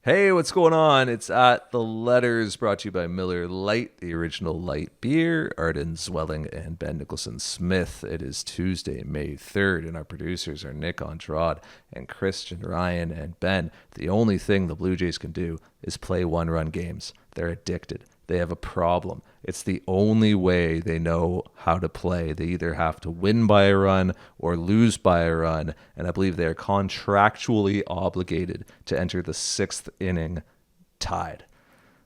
Hey, what's going on? It's at The Letters, brought to you by Miller Lite, the original light beer. Arden Zwelling and Ben Nicholson Smith. It is Tuesday, May 3rd, and our producers are Nick Andrade and Christian Ryan and Ben. The only thing the Blue Jays can do is play one-run games. They're addicted. They have a problem. It's the only way they know how to play. They either have to win by a run or lose by a run, and I believe they are contractually obligated to enter the sixth inning tied.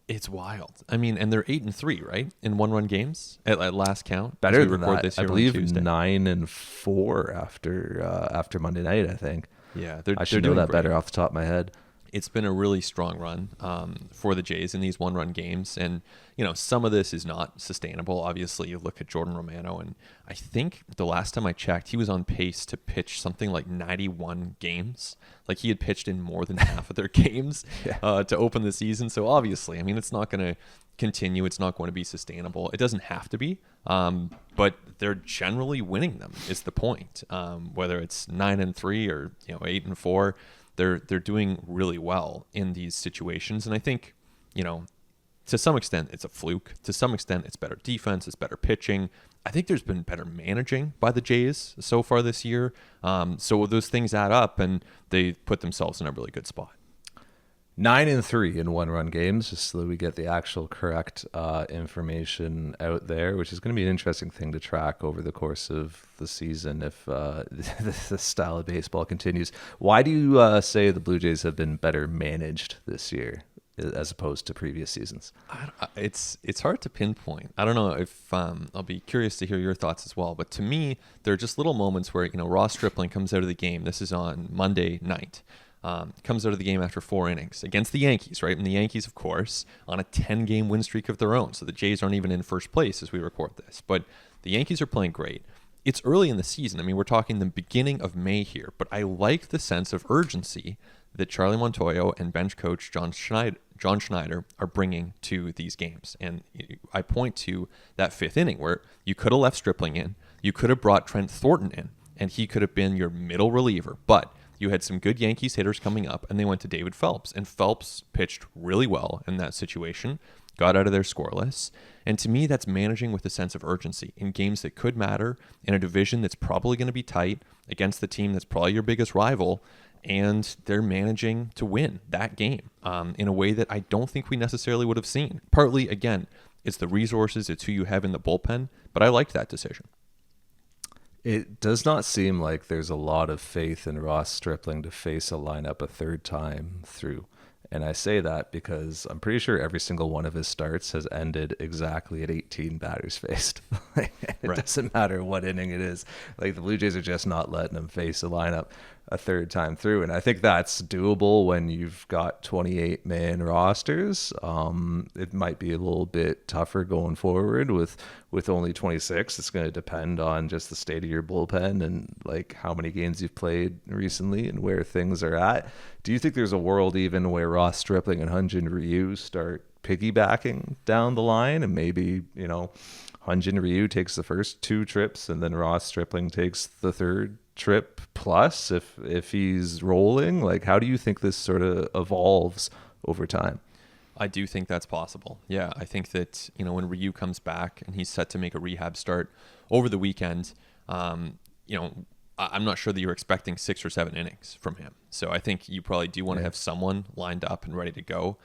It's wild. I mean, and they're 8-3, right? In one-run games at last count. Better than that. I believe 9-4 after Monday night. I think. Yeah, I should know that better off the top of my head. It's been a really strong run for the Jays in these one-run games. And, you know, some of this is not sustainable. Obviously, you look at Jordan Romano, and I think the last time I checked, he was on pace to pitch something like 91 games. Like, he had pitched in more than half of their games to open the season. So, obviously, I mean, it's not going to continue. It's not going to be sustainable. It doesn't have to be. But they're generally winning them is the point. Whether it's 9-3 or, 8-4. They're doing really well in these situations. And I think, to some extent it's a fluke. To some extent it's better defense, it's better pitching. I think there's been better managing by the Jays so far this year. So those things add up and they put themselves in a really good spot. 9-3 in one-run games, just so that we get the actual correct information out there, which is going to be an interesting thing to track over the course of the season if the style of baseball continues. Why do you say the Blue Jays have been better managed this year as opposed to previous seasons? It's hard to pinpoint. I don't know if I'll be curious to hear your thoughts as well. But to me, there are just little moments where Ross Stripling comes out of the game. This is on Monday night. Comes out of the game after 4 innings against the Yankees, right? And the Yankees, of course, on a 10-game win streak of their own. So the Jays aren't even in first place as we record this. But the Yankees are playing great. It's early in the season. I mean, we're talking the beginning of May here. But I like the sense of urgency that Charlie Montoyo and bench coach John Schneider are bringing to these games. And I point to that 5th inning where you could have left Stripling in. You could have brought Trent Thornton in, and he could have been your middle reliever. But you had some good Yankees hitters coming up, and they went to David Phelps. And Phelps pitched really well in that situation, got out of there scoreless. And to me, that's managing with a sense of urgency in games that could matter, in a division that's probably going to be tight, against the team that's probably your biggest rival. And they're managing to win that game in a way that I don't think we necessarily would have seen. Partly, again, it's the resources, it's who you have in the bullpen, but I liked that decision. It does not seem like there's a lot of faith in Ross Stripling to face a lineup a third time through. And I say that because I'm pretty sure every single one of his starts has ended exactly at 18 batters faced. It Right. doesn't matter what inning it is. Like, the Blue Jays are just not letting him face a lineup a third time through. And I think that's doable when you've got 28-man rosters. It might be a little bit tougher going forward with only 26. It's going to depend on just the state of your bullpen and like how many games you've played recently and where things are at. Do you think there's a world even where Ross Stripling and Hyun-Jin Ryu start piggybacking down the line, and maybe, Hyun-Jin Ryu takes the first 2 trips and then Ross Stripling takes the third trip plus if he's rolling? Like, how do you think this sort of evolves over time? I do think that's possible. Yeah, I think that, when Ryu comes back and he's set to make a rehab start over the weekend, I'm not sure that you're expecting 6 or 7 innings from him. So I think you probably do want to have someone lined up and ready to go.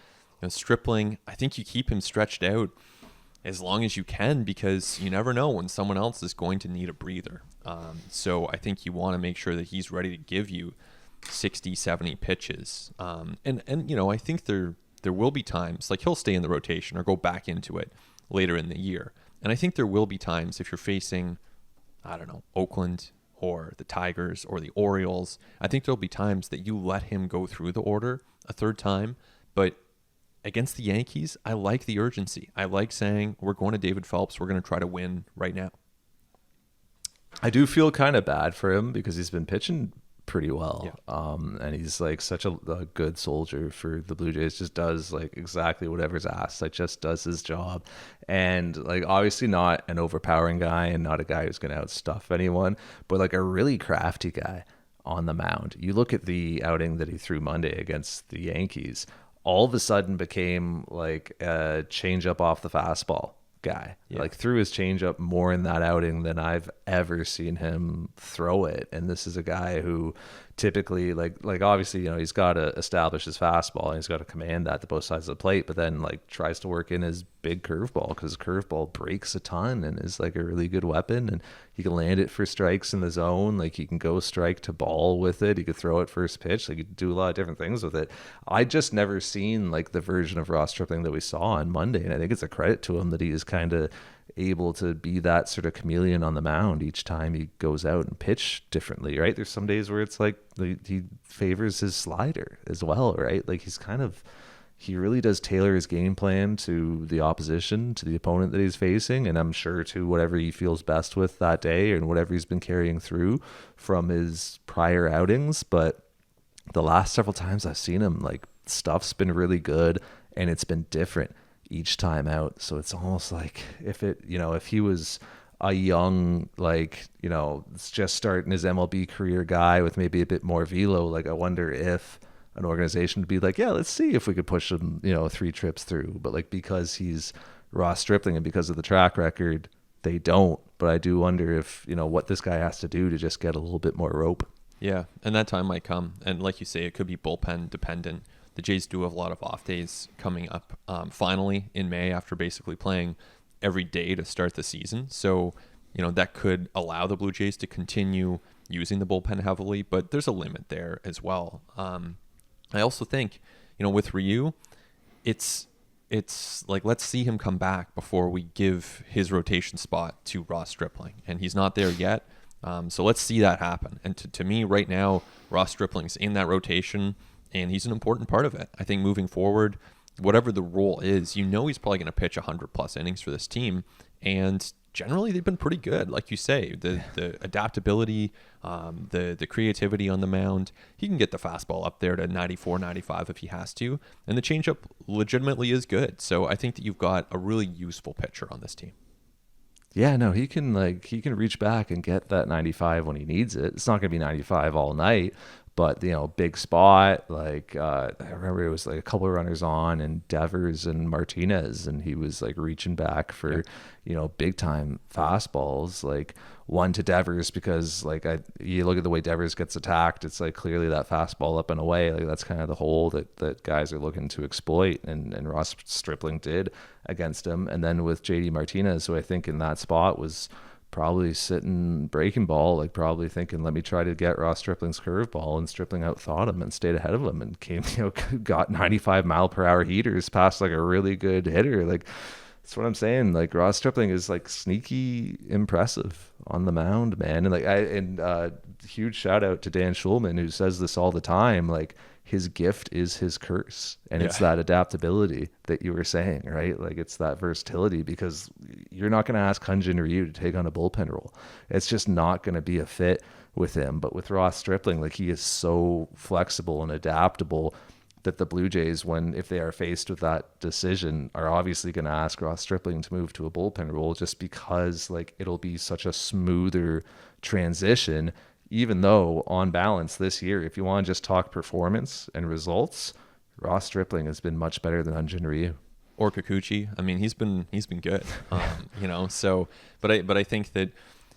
Stripling, I think you keep him stretched out as long as you can, because you never know when someone else is going to need a breather. So I think you want to make sure that he's ready to give you 60, 70 pitches. And I think there will be times, like, he'll stay in the rotation or go back into it later in the year. And I think there will be times if you're facing, Oakland or the Tigers or the Orioles, I think there'll be times that you let him go through the order a third time. But against the Yankees, I like the urgency. I like saying, we're going to David Phelps. We're going to try to win right now. I do feel kind of bad for him because he's been pitching pretty well. Yeah. And he's like such a good soldier for the Blue Jays, just does like exactly whatever's asked, like just does his job. And like, obviously not an overpowering guy and not a guy who's going to outstuff anyone, but like a really crafty guy on the mound. You look at the outing that he threw Monday against the Yankees. all of a sudden became like a changeup off the fastball guy. Yeah. Like threw his changeup more in that outing than I've ever seen him throw it. And this is a guy who typically like obviously, you know, he's got to establish his fastball and he's got to command that to both sides of the plate, but then like tries to work in his big curveball because curveball breaks a ton and is like a really good weapon, and he can land it for strikes in the zone. Like he can go strike to ball with it. He could throw it first pitch. Like he could do a lot of different things with it. I just never seen like the version of Ross Stripling that we saw on Monday, and I think it's a credit to him that he is kind of able to be that sort of chameleon on the mound each time he goes out and pitch differently, right? There's some days where it's like he favors his slider as well, right? Like he really does tailor his game plan to the opposition, to the opponent that he's facing, and I'm sure to whatever he feels best with that day and whatever he's been carrying through from his prior outings. But the last several times I've seen him, like stuff's been really good and it's been different each time out. So it's almost like if he was a young, like, you know, just starting his MLB career guy with maybe a bit more velo, like I wonder if an organization would be like, yeah, let's see if we could push him, you know, 3 trips through. But like, because he's Ross Stripling and because of the track record, they don't. But I do wonder if, you know, what this guy has to do to just get a little bit more rope. Yeah, and that time might come. And like you say, it could be bullpen dependent. The Jays do have a lot of off days coming up finally in May after basically playing every day to start the season. So, you know, that could allow the Blue Jays to continue using the bullpen heavily, but there's a limit there as well. I also think, you know, with Ryu, it's like, let's see him come back before we give his rotation spot to Ross Stripling. And he's not there yet. So let's see that happen. And to me right now, Ross Stripling's in that rotation, and he's an important part of it. I think moving forward, whatever the role is, you know, he's probably going to pitch 100+ innings for this team. And generally, they've been pretty good. Like you say, the adaptability, the creativity on the mound. He can get the fastball up there to 94, 95 if he has to. And the changeup legitimately is good. So I think that you've got a really useful pitcher on this team. Yeah, no, he can reach back and get that 95 when he needs it. It's not going to be 95 all night, but, you know, big spot, like I remember it was like a couple of runners on and Devers and Martinez, and he was like reaching back for, you know, big time fastballs, like one to Devers because like you look at the way Devers gets attacked, it's like clearly that fastball up and away, like that's kind of the hole that guys are looking to exploit, and Ross Stripling did against him. And then with JD Martinez, who I think in that spot was probably sitting breaking ball, like probably thinking, let me try to get Ross Stripling's curveball, and Stripling outthought him and stayed ahead of him and came, you know, got 95-mile-per-hour heaters past like a really good hitter. Like that's what I'm saying. Like Ross Stripling is like sneaky impressive on the mound, man. And like huge shout out to Dan Schulman, who says this all the time. Like his gift is his curse, and it's that adaptability that you were saying, right? Like it's that versatility, because you're not going to ask Hyun-Jin Ryu to take on a bullpen role. It's just not going to be a fit with him. But with Ross Stripling, like he is so flexible and adaptable that the Blue Jays, if they are faced with that decision, are obviously going to ask Ross Stripling to move to a bullpen role, just because like it'll be such a smoother transition. Even though on balance this year, if you want to just talk performance and results, Ross Stripling has been much better than Hyun-Jin Ryu or Kikuchi. I mean, he's been good, you know. So, but I think that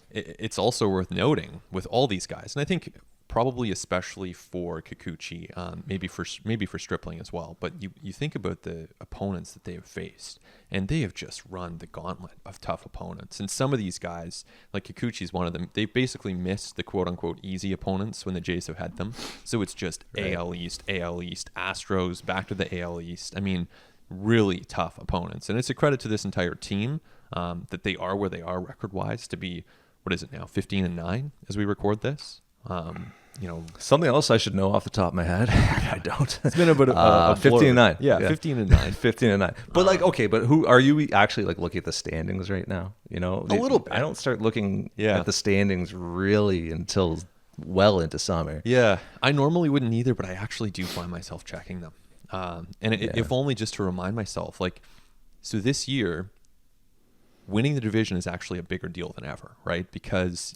it's also worth noting with all these guys, and I think probably especially for Kikuchi, maybe for Stripling as well. But you think about the opponents that they have faced, and they have just run the gauntlet of tough opponents. And some of these guys, like Kikuchi's one of them, they basically missed the quote-unquote easy opponents when the Jays have had them. So it's just AL East, Astros, back to the AL East. I mean, really tough opponents. And it's a credit to this entire team that they are where they are record-wise to be, what is it now, 15-9 as we record this? You know, something else I should know off the top of my head. I don't. It's been a bit of 15-9. Yeah, 15-9. 15-9. But like, okay, but who are you actually like looking at the standings right now? You know, a little bit. I don't start looking at the standings really until well into summer. Yeah, I normally wouldn't either, but I actually do find myself checking them. If only just to remind myself, like, so this year, winning the division is actually a bigger deal than ever, right? Because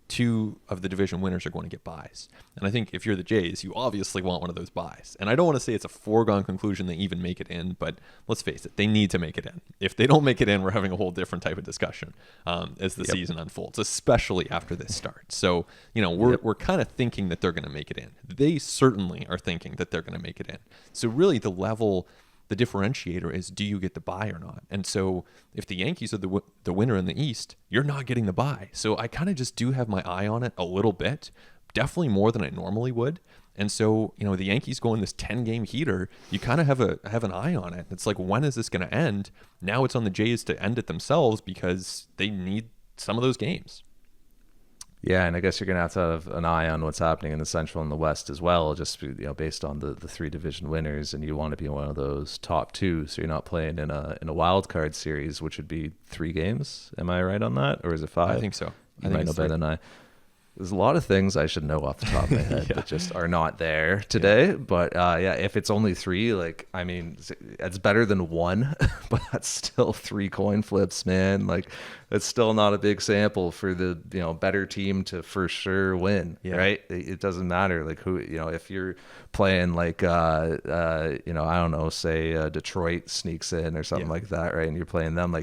two of the division winners are going to get buys. And I think if you're the Jays, you obviously want one of those buys. And I don't want to say it's a foregone conclusion they even make it in, but let's face it, they need to make it in. If they don't make it in, we're having a whole different type of discussion as the season unfolds, especially after this starts. So, we're kind of thinking that they're going to make it in. They certainly are thinking that they're going to make it in. So really the differentiator is, do you get the buy or not? And so if the Yankees are the winner in the East, you're not getting the buy. So I kind of just do have my eye on it a little bit, definitely more than I normally would. And so, the Yankees go in this 10-game heater, you kind of have an eye on it. It's like, when is this going to end? Now it's on the Jays to end it themselves because they need some of those games. Yeah, and I guess you're going to have an eye on what's happening in the Central and the West as well, just based on the three division winners, and you want to be one of those top two, so you're not playing in a wild card series, which would be 3 games. Am I right on that, or is it 5? I think so. You might know better than I. There's a lot of things I should know off the top of my head that just are not there today. But if it's only 3, it's better than 1, but that's still 3 coin flips, man. Like, it's still not a big sample for the better team to for sure win, right? It doesn't matter like who if you're playing like I don't know, say Detroit sneaks in or something like that, right? And you're playing them,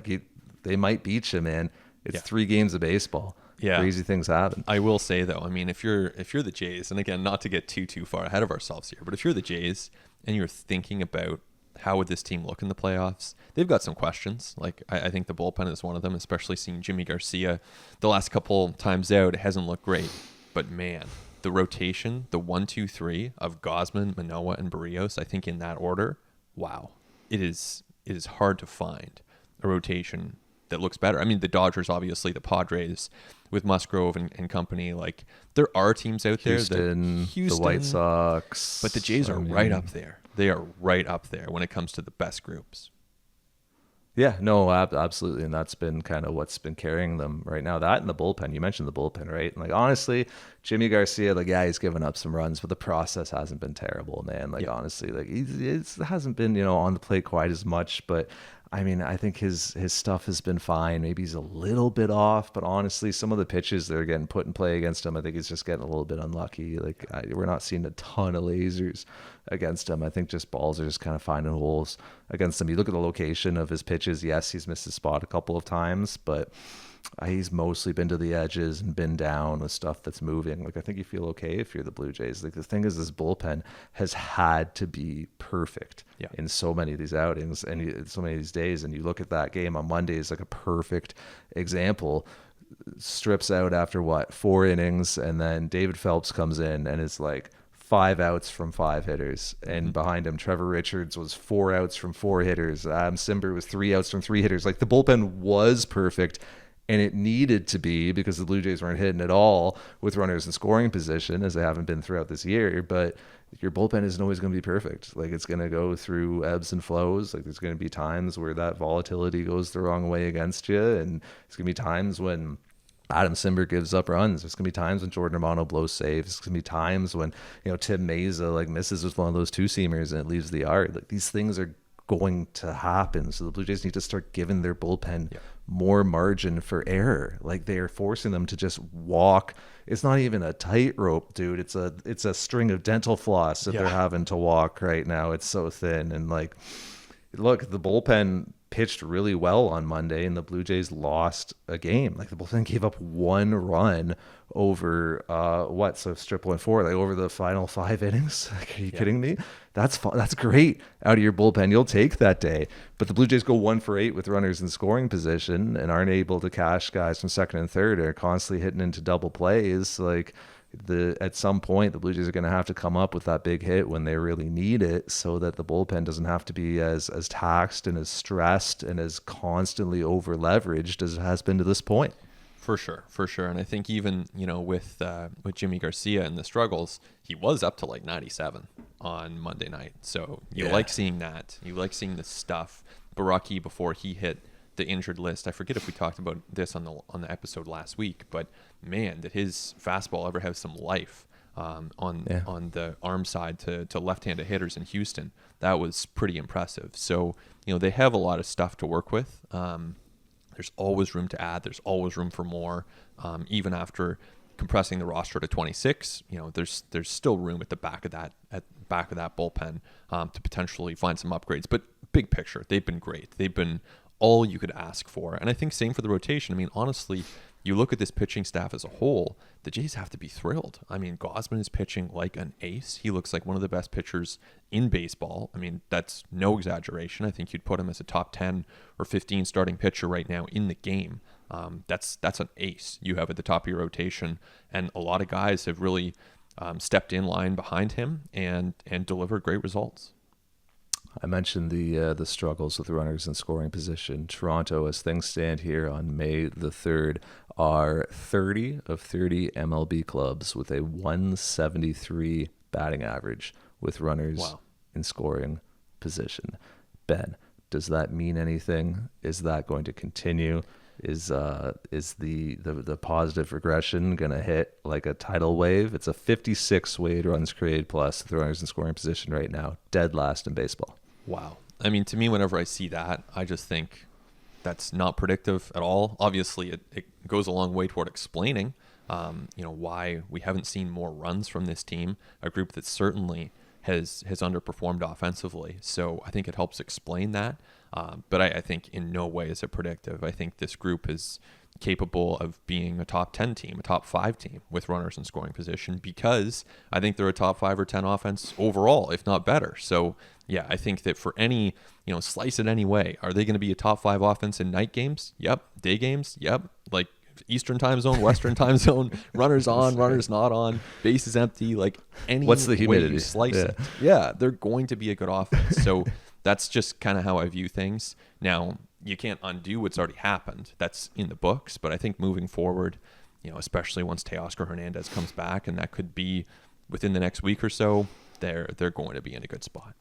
they might beat you, man. It's 3 games of baseball. Yeah. Crazy things happen. I will say though, if you're the Jays, and again, not to get too far ahead of ourselves here, but if you're the Jays and you're thinking about how would this team look in the playoffs, they've got some questions. Like I think the bullpen is one of them, especially seeing Jimmy Garcia the last couple times out. It hasn't looked great, but man, the rotation, the 1-2-3 of Gausman, Manoah, and Barrios, I think in that order, wow, it is hard to find a rotation that looks better. The Dodgers, obviously, the Padres with Musgrove and company, like there are teams out there Houston, the White Sox, but the Jays are right up there. They are right up there when it comes to the best groups. Yeah, no, absolutely. And that's been kind of what's been carrying them right now. That and the bullpen. You mentioned the bullpen, right? And honestly, Jimmy Garcia, he's given up some runs, but the process hasn't been terrible, man. Honestly, it hasn't been, on the plate quite as much, but I think his stuff has been fine. Maybe he's a little bit off, but honestly, some of the pitches that are getting put in play against him, I think he's just getting a little bit unlucky. We're not seeing a ton of lasers against him. I think just balls are just kind of finding holes against him. You look at the location of his pitches. Yes, he's missed his spot a couple of times, but he's mostly been to the edges and been down with stuff that's moving. I think you feel okay if you're the Blue Jays. The thing is, this bullpen has had to be perfect in so many of these outings and so many of these days. And you look at that game on Monday is a perfect example. Strips out after 4 innings, and then David Phelps comes in and is 5 outs from 5 hitters, and behind him Trevor Richards was 4 outs from 4 hitters. Adam Simber was 3 outs from 3 hitters. The bullpen was perfect. And it needed to be, because the Blue Jays weren't hitting at all with runners in scoring position, as they haven't been throughout this year. But your bullpen isn't always going to be perfect. It's going to go through ebbs and flows. There's going to be times where that volatility goes the wrong way against you. And there's going to be times when Adam Simber gives up runs. There's going to be times when Jordan Romano blows saves. There's going to be times when, Tim Meza misses with one of those 2-seamers and it leaves the yard. These things are going to happen. So the Blue Jays need to start giving their bullpen more margin for error. They are forcing them to just walk. It's not even a tightrope, dude. It's a string of dental floss that they're having to walk right now. It's so thin. And look, the bullpen pitched really well on Monday, and the Blue Jays lost a game. The bullpen gave up 1 run over so Stripling 4, over the final 5 innings. Are you kidding me? That's great out of your bullpen. You'll take that day. But the Blue Jays go 1 for 8 with runners in scoring position and aren't able to cash guys from second and third. Are constantly hitting into double plays. At some point, the Blue Jays are going to have to come up with that big hit when they really need it, so that the bullpen doesn't have to be as taxed and as stressed and as constantly over leveraged as it has been to this point. For sure. And I think even with Jimmy Garcia and the struggles, he was up to 97 on Monday night. So you like seeing that. You like seeing the stuff. Baraki, before he hit the injured list, I forget if we talked about this on the episode last week, but man, did his fastball ever have some life on the arm side to left-handed hitters in Houston. That was pretty impressive. So they have a lot of stuff to work with. There's always room to add. There's always room for more, even after compressing the roster to 26, there's still room at the back of that bullpen to potentially find some upgrades. But big picture, they've been great. They've been all you could ask for. And I think same for the rotation. I mean, honestly, you look at this pitching staff as a whole, the Jays have to be thrilled. I mean, Gausman is pitching like an ace. He looks like one of the best pitchers in baseball. I mean, that's no exaggeration. I think you'd put him as a top 10 or 15 starting pitcher right now in the game. That's an ace you have at the top of your rotation. And a lot of guys have really stepped in line behind him and delivered great results. I mentioned the struggles with runners in scoring position. Toronto, as things stand here on May the 3rd, are 30 of 30 MLB clubs with a 173 batting average with runners in scoring position. Ben, does that mean anything? Is that going to continue? Is the positive regression going to hit like a tidal wave? It's a 56 weighted runs created plus with runners in scoring position right now, dead last in baseball. Wow. I mean, to me, whenever I see that, I just think that's not predictive at all. Obviously, it goes a long way toward explaining, why we haven't seen more runs from this team, a group that certainly has underperformed offensively. So I think it helps explain that. But I think in no way is it predictive. I think this group is capable of being a top 10 team, a top 5 team with runners in scoring position, because I think they're a top 5 or 10 offense overall, if not better. So yeah, I think that for any, slice it any way, are they going to be a top 5 offense in night games? Yep. Day games? Yep. Like Eastern time zone, Western time zone, runners on, runners not on, bases empty, like any What's the humidity? Way you slice it. Yeah, they're going to be a good offense. So that's just kind of how I view things. Now, you can't undo what's already happened. That's in the books. But I think moving forward, especially once Teoscar Hernandez comes back, and that could be within the next week or so, they're going to be in a good spot.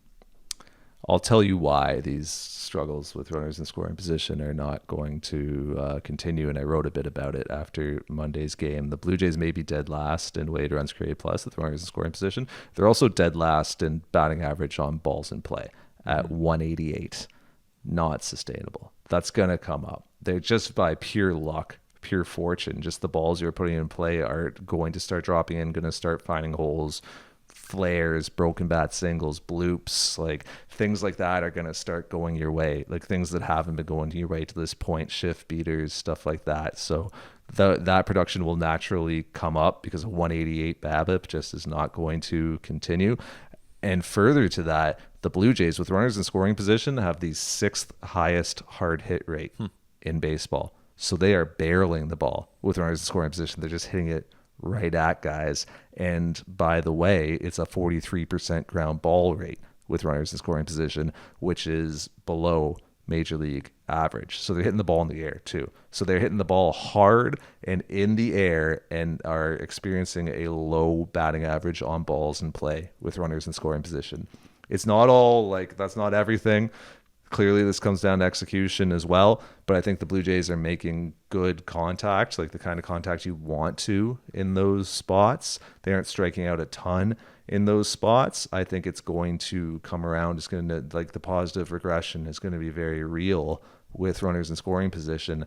I'll tell you why these struggles with runners in scoring position are not going to continue, and I wrote a bit about it after Monday's game. The Blue Jays may be dead last in weighted runs created plus with runners in scoring position. They're also dead last in batting average on balls in play at 188. Not sustainable. That's going to come up. They're just by pure luck, pure fortune. Just the balls you're putting in play are going to start dropping in, going to start finding holes. Flares, broken bat singles, bloops, like things like that are going to start going your way, like things that haven't been going to your way to this point, shift beaters, stuff like that. So that production will naturally come up because a 188 BABIP just is not going to continue. And further to that, the Blue Jays with runners in scoring position have the 6th highest hard hit rate in baseball. So they are barreling the ball with runners in scoring position. They're just hitting it right at guys. And by the way, it's a 43% ground ball rate with runners in scoring position, which is below major league average. So they're hitting the ball in the air too. So they're hitting the ball hard and in the air and are experiencing a low batting average on balls in play with runners in scoring position. It's not all like, that's not everything. Clearly, this comes down to execution as well, but I think the Blue Jays are making good contact, like the kind of contact you want to in those spots. They aren't striking out a ton in those spots. I think it's going to come around. It's going to, like, the positive regression is going to be very real with runners in scoring position.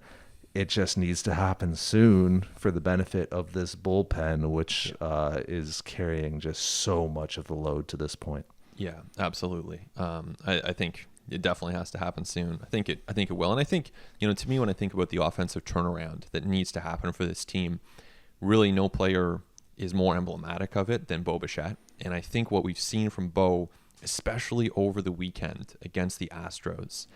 It just needs to happen soon for the benefit of this bullpen, which is carrying just so much of the load to this point. Yeah, absolutely. I think it definitely has to happen soon. I think it will. And I think, to me, when I think about the offensive turnaround that needs to happen for this team, really no player is more emblematic of it than Bo Bichette. And I think what we've seen from Bo, especially over the weekend against the Astros,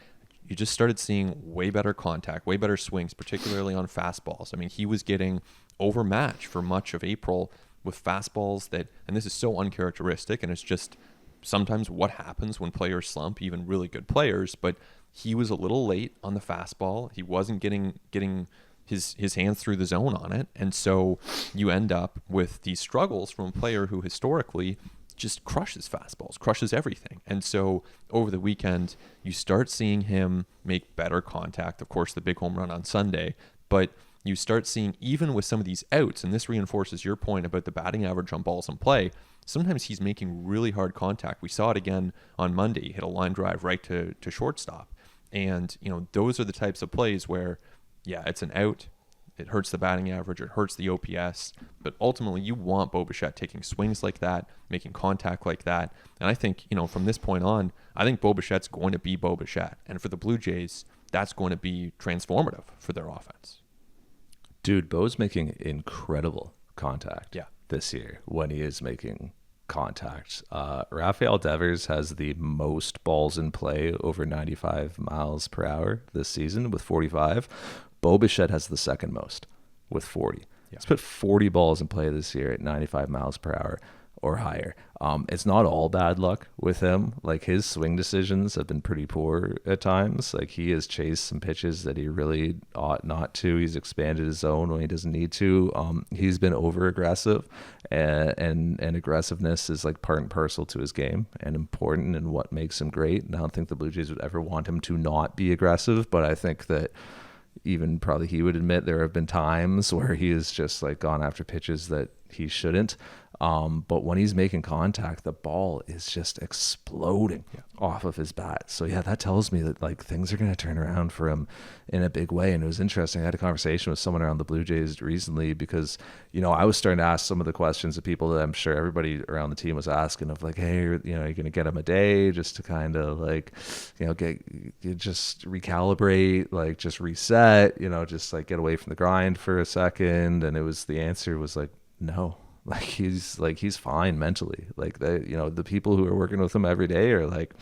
you just started seeing way better contact, way better swings, particularly on fastballs. I mean, he was getting overmatched for much of April with fastballs that, and this is so uncharacteristic, and it's just sometimes what happens when players slump, even really good players, but he was a little late on the fastball. He wasn't getting his hands through the zone on it. And so you end up with these struggles from a player who historically just crushes fastballs, crushes everything. And so over the weekend, you start seeing him make better contact. Of course, the big home run on Sunday, but you start seeing, even with some of these outs, and this reinforces your point about the batting average on balls in play, sometimes he's making really hard contact. We saw it again on Monday. He hit a line drive right to shortstop. And, those are the types of plays where, yeah, it's an out. It hurts the batting average. It hurts the OPS. But ultimately, you want Bo Bichette taking swings like that, making contact like that. And I think, from this point on, I think Bo Bichette's going to be Bo Bichette. And for the Blue Jays, that's going to be transformative for their offense. Dude, Bo's making incredible contact Yeah. this year when he is making contact. Rafael Devers has the most balls in play over 95 miles per hour this season with 45. Bo Bichette has the second most with 40. He's put 40 balls in play this year at 95 miles per hour or higher. It's not all bad luck with him. Like, his swing decisions have been pretty poor at times. Like, he has chased some pitches that he really ought not to. He's expanded his zone when he doesn't need to. He's been over aggressive, and aggressiveness is like part and parcel to his game and important and what makes him great. And I don't think the Blue Jays would ever want him to not be aggressive, but I think that even probably he would admit there have been times where he has just like gone after pitches that he shouldn't. But when he's making contact, the ball is just exploding off of his bat. So yeah, that tells me that like things are going to turn around for him in a big way. And it was interesting. I had a conversation with someone around the Blue Jays recently because, I was starting to ask some of the questions of people that I'm sure everybody around the team was asking of like, hey, are you going to get him a day just to kind of like, just recalibrate, like just reset, just like get away from the grind for a second. And the answer was like, no. He's fine mentally. Like, the people who are working with him every day are like,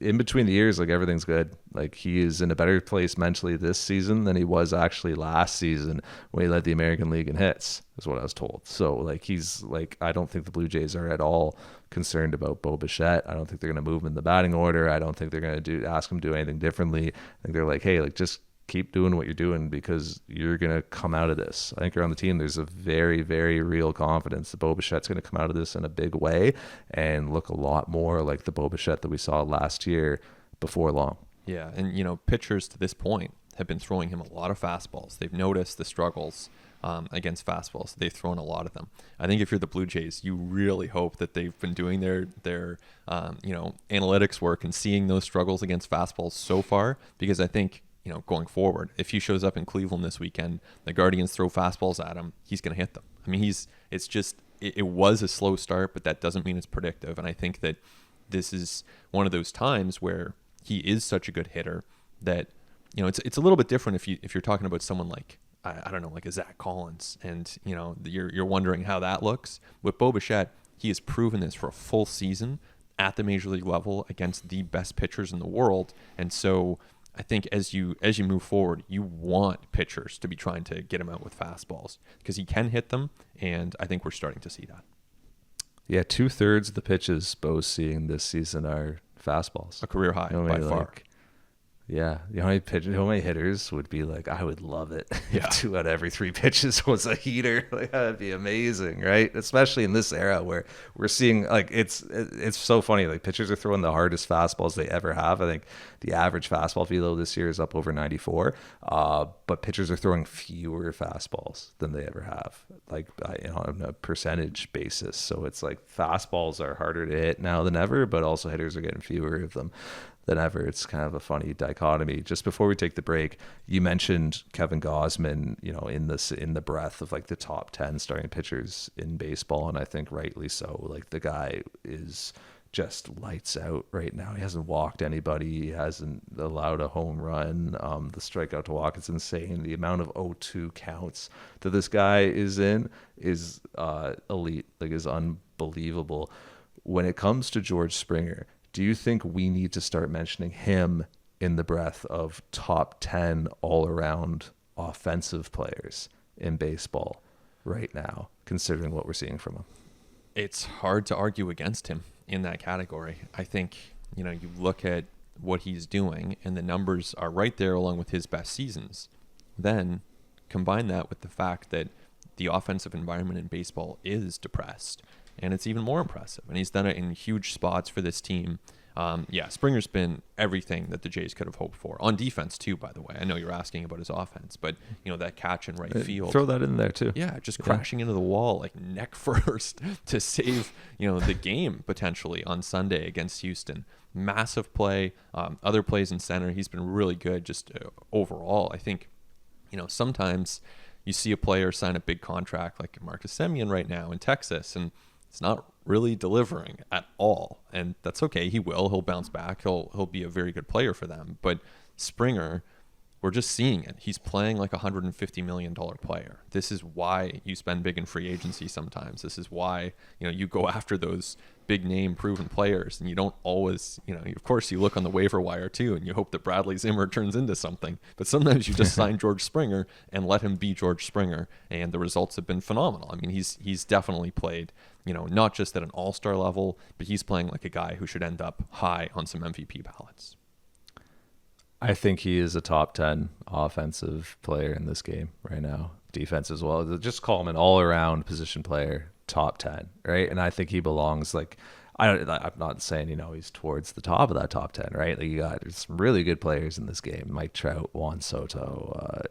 in between the years, like everything's good. Like, he is in a better place mentally this season than he was actually last season when he led the American League in hits, is what I was told. So like, he's like, I don't think the Blue Jays are at all concerned about Bo Bichette. I don't think they're going to move him in the batting order. I don't think they're going to ask him to do anything differently. I think they're like, hey, like, just keep doing what you're doing because you're going to come out of this. I think around the team, there's a very, very real confidence that Bo Bichette's going to come out of this in a big way and look a lot more like the Bo Bichette that we saw last year before long. Yeah. And, pitchers to this point have been throwing him a lot of fastballs. They've noticed the struggles against fastballs. They've thrown a lot of them. I think if you're the Blue Jays, you really hope that they've been doing their analytics work and seeing those struggles against fastballs so far, because I think, going forward, if he shows up in Cleveland this weekend, the Guardians throw fastballs at him, he's going to hit them. I mean, it was a slow start, but that doesn't mean it's predictive. And I think that this is one of those times where he is such a good hitter that, it's a little bit different if you're talking about someone like, I don't know, like a Zach Collins, and, you're wondering how that looks. With Bo Bichette, he has proven this for a full season at the major league level against the best pitchers in the world. And so I think as you move forward, you want pitchers to be trying to get him out with fastballs because he can hit them, and I think we're starting to see that. Yeah, 2/3 of the pitches Bo's seeing this season are fastballs. A career high by far. Yeah, how many hitters would be like, I would love it if 2 out of every 3 pitches was a heater. Like, that'd be amazing, right? Especially in this era where we're seeing, like, it's so funny. Like, pitchers are throwing the hardest fastballs they ever have. I think the average fastball velo this year is up over 94, but pitchers are throwing fewer fastballs than they ever have, like, on a percentage basis. So it's like fastballs are harder to hit now than ever, but also hitters are getting fewer of them than ever. It's kind of a funny dichotomy. Just before we take the break, you mentioned Kevin Gausman, in the breath of like the top 10 starting pitchers in baseball, and I think rightly so. Like, the guy is just lights out right now. He hasn't walked anybody. He hasn't allowed a home run. The strikeout to walk is insane. The amount of 0-2 counts that this guy is in is elite. Like, is unbelievable. When it comes to George Springer, do you think we need to start mentioning him in the breath of top 10 all-around offensive players in baseball right now, considering what we're seeing from him? It's hard to argue against him in that category. I think, you look at what he's doing and the numbers are right there along with his best seasons. Then combine that with the fact that the offensive environment in baseball is depressed, and it's even more impressive. And he's done it in huge spots for this team. Springer's been everything that the Jays could have hoped for. On defense, too, by the way. I know you're asking about his offense, but, that catch in right field. Throw that in there, too. Yeah, just crashing into the wall, like neck first to save, the game potentially on Sunday against Houston. Massive play. Other plays in center. He's been really good just overall. I think Sometimes you see a player sign a big contract like Marcus Semien right now in Texas, and it's not really delivering at all. And that's okay. He'll bounce back. He'll be a very good player for them. But Springer, we're just seeing it. He's playing like $150 million player. This is why you spend big in free agency sometimes. This is why, you go after those big name proven players, and you don't always, of course you look on the waiver wire too, and you hope that Bradley Zimmer turns into something. But sometimes you just sign George Springer and let him be George Springer, and the results have been phenomenal. I mean, he's definitely played, not just at an all-star level, but he's playing like a guy who should end up high on some MVP ballots. I think he is a top 10 offensive player in this game right now. Defense as well. Just call him an all-around position player, top 10, right? And I think he belongs, I'm not saying, he's towards the top of that top 10, right? Like, you got some really good players in this game. Mike Trout, Juan Soto,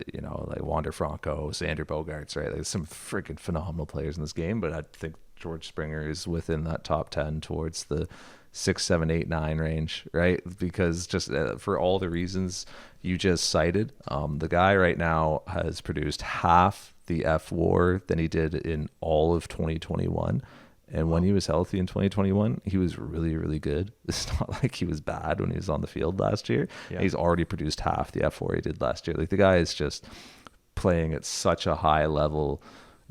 like Wander Franco, Xander Bogaerts, right? There's some freaking phenomenal players in this game, but I think George Springer is within that top 10 towards the 6, 7, 8, 9 range, right? Because just for all the reasons you just cited, the guy right now has produced half the F-WAR than he did in all of 2021. And when he was healthy in 2021, he was really, really good. It's not like he was bad when he was on the field last year. Yeah. He's already produced half the F-WAR he did last year. Like, the guy is just playing at such a high level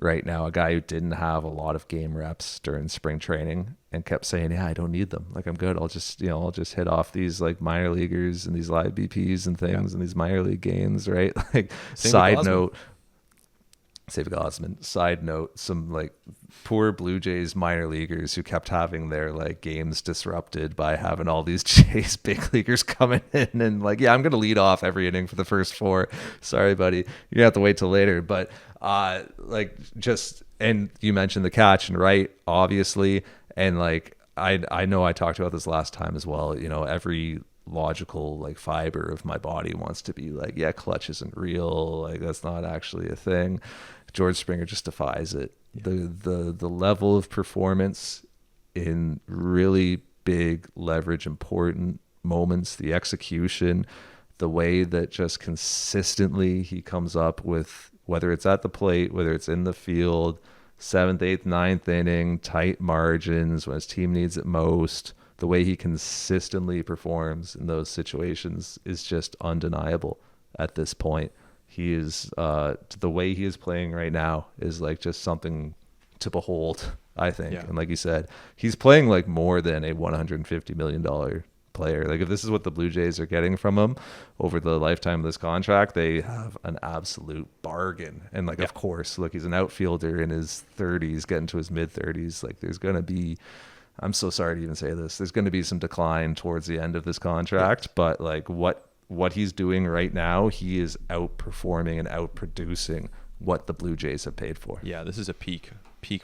right now, a guy who didn't have a lot of game reps during spring training and kept saying, I don't need them. Like, I'm good. I'll just hit off these like minor leaguers and these live BPs and things and these minor league games, right? Like, side note, some like poor Blue Jays minor leaguers who kept having their like games disrupted by having all these Jays big leaguers coming in and like, I'm going to lead off every inning for the first 4. Sorry, buddy. You're gonna have to wait till later. But and you mentioned the catch and right, obviously. And like, I know I talked about this last time as well. Every logical like fiber of my body wants to be like, clutch isn't real. Like, that's not actually a thing. George Springer just defies it. Yeah. The level of performance in really big leverage, important moments, the execution, the way that just consistently he comes up with, whether it's at the plate, whether it's in the field, 7th, 8th, 9th inning, tight margins when his team needs it most, the way he consistently performs in those situations is just undeniable at this point. He is, the way he is playing right now is like just something to behold, I think. Yeah. And like you said, he's playing like more than a $150 million player. Like, if this is what the Blue Jays are getting from him over the lifetime of this contract, they have an absolute bargain. And like, of course, look, he's an outfielder in his 30s, getting to his mid 30s. Like, there's going to be, I'm so sorry to even say this, there's going to be some decline towards the end of this contract, but like what he's doing right now, he is outperforming and outproducing what the Blue Jays have paid for. Yeah, this is a peak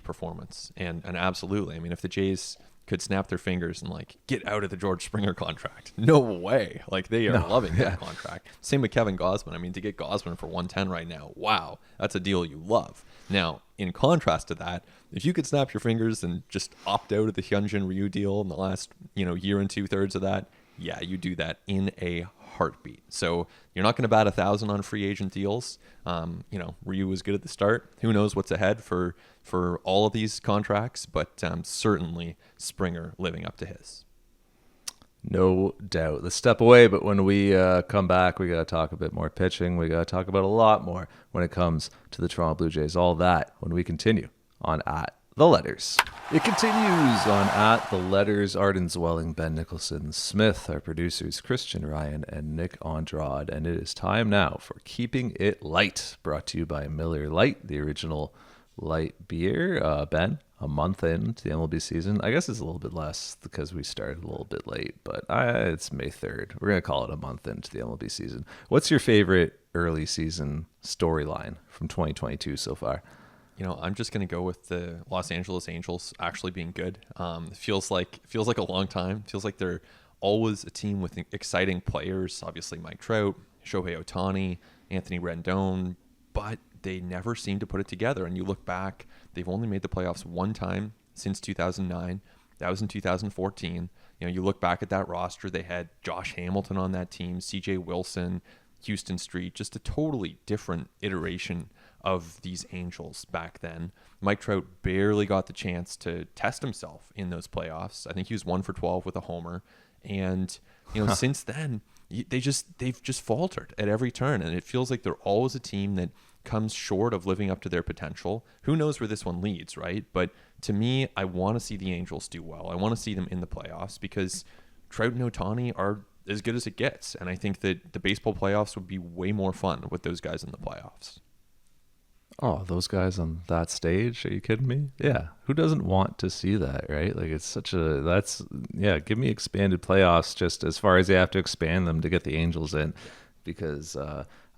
performance. And absolutely. I mean, if the Jays could snap their fingers and like get out of the George Springer contract, no way. Like, they are loving that contract. Same with Kevin Gausman. I mean, to get Gausman for 110 right now, wow, that's a deal you love. Now, in contrast to that, if you could snap your fingers and just opt out of the Hyunjin Ryu deal in the last, year and 2/3 of that, yeah, you do that in a heartbeat. So you're not going to bat 1,000 on free agent deals. Ryu was good at the start. Who knows what's ahead for all of these contracts, but certainly Springer living up to his. No doubt. Let's step away, but when we come back, we got to talk a bit more pitching. We got to talk about a lot more when it comes to the Toronto Blue Jays. All that when we continue on At The Letters. It continues on At The Letters. Arden Zwelling, Ben Nicholson Smith, our producers Christian Ryan and Nick Andrade. And it is time now for Keeping It Light, brought to you by Miller Lite, the original light beer. Ben, a month into the MLB season. I guess it's a little bit less because we started a little bit late, but it's May 3rd. We're going to call it a month into the MLB season. What's your favorite early season storyline from 2022 so far? I'm just going to go with the Los Angeles Angels actually being good. It feels like a long time. It feels like they're always a team with exciting players. Obviously, Mike Trout, Shohei Ohtani, Anthony Rendon, but they never seem to put it together. And you look back, they've only made the playoffs one time since 2009. That was in 2014. You look back at that roster, they had Josh Hamilton on that team, CJ Wilson, Houston Street, just a totally different iteration of these Angels back then. Mike Trout barely got the chance to test himself in those playoffs. I think he was 1 for 12 with a homer. And, since then, they've just faltered at every turn. And it feels like they're always a team that comes short of living up to their potential. Who knows where this one leads, right? But to me, I want to see the Angels do well. I want to see them in the playoffs because Trout and Ohtani are as good as it gets. And I think that the baseball playoffs would be way more fun with those guys in the playoffs. Oh, those guys on that stage? Are you kidding me? Yeah. Who doesn't want to see that, right? Like, it's give me expanded playoffs just as far as they have to expand them to get the Angels in, because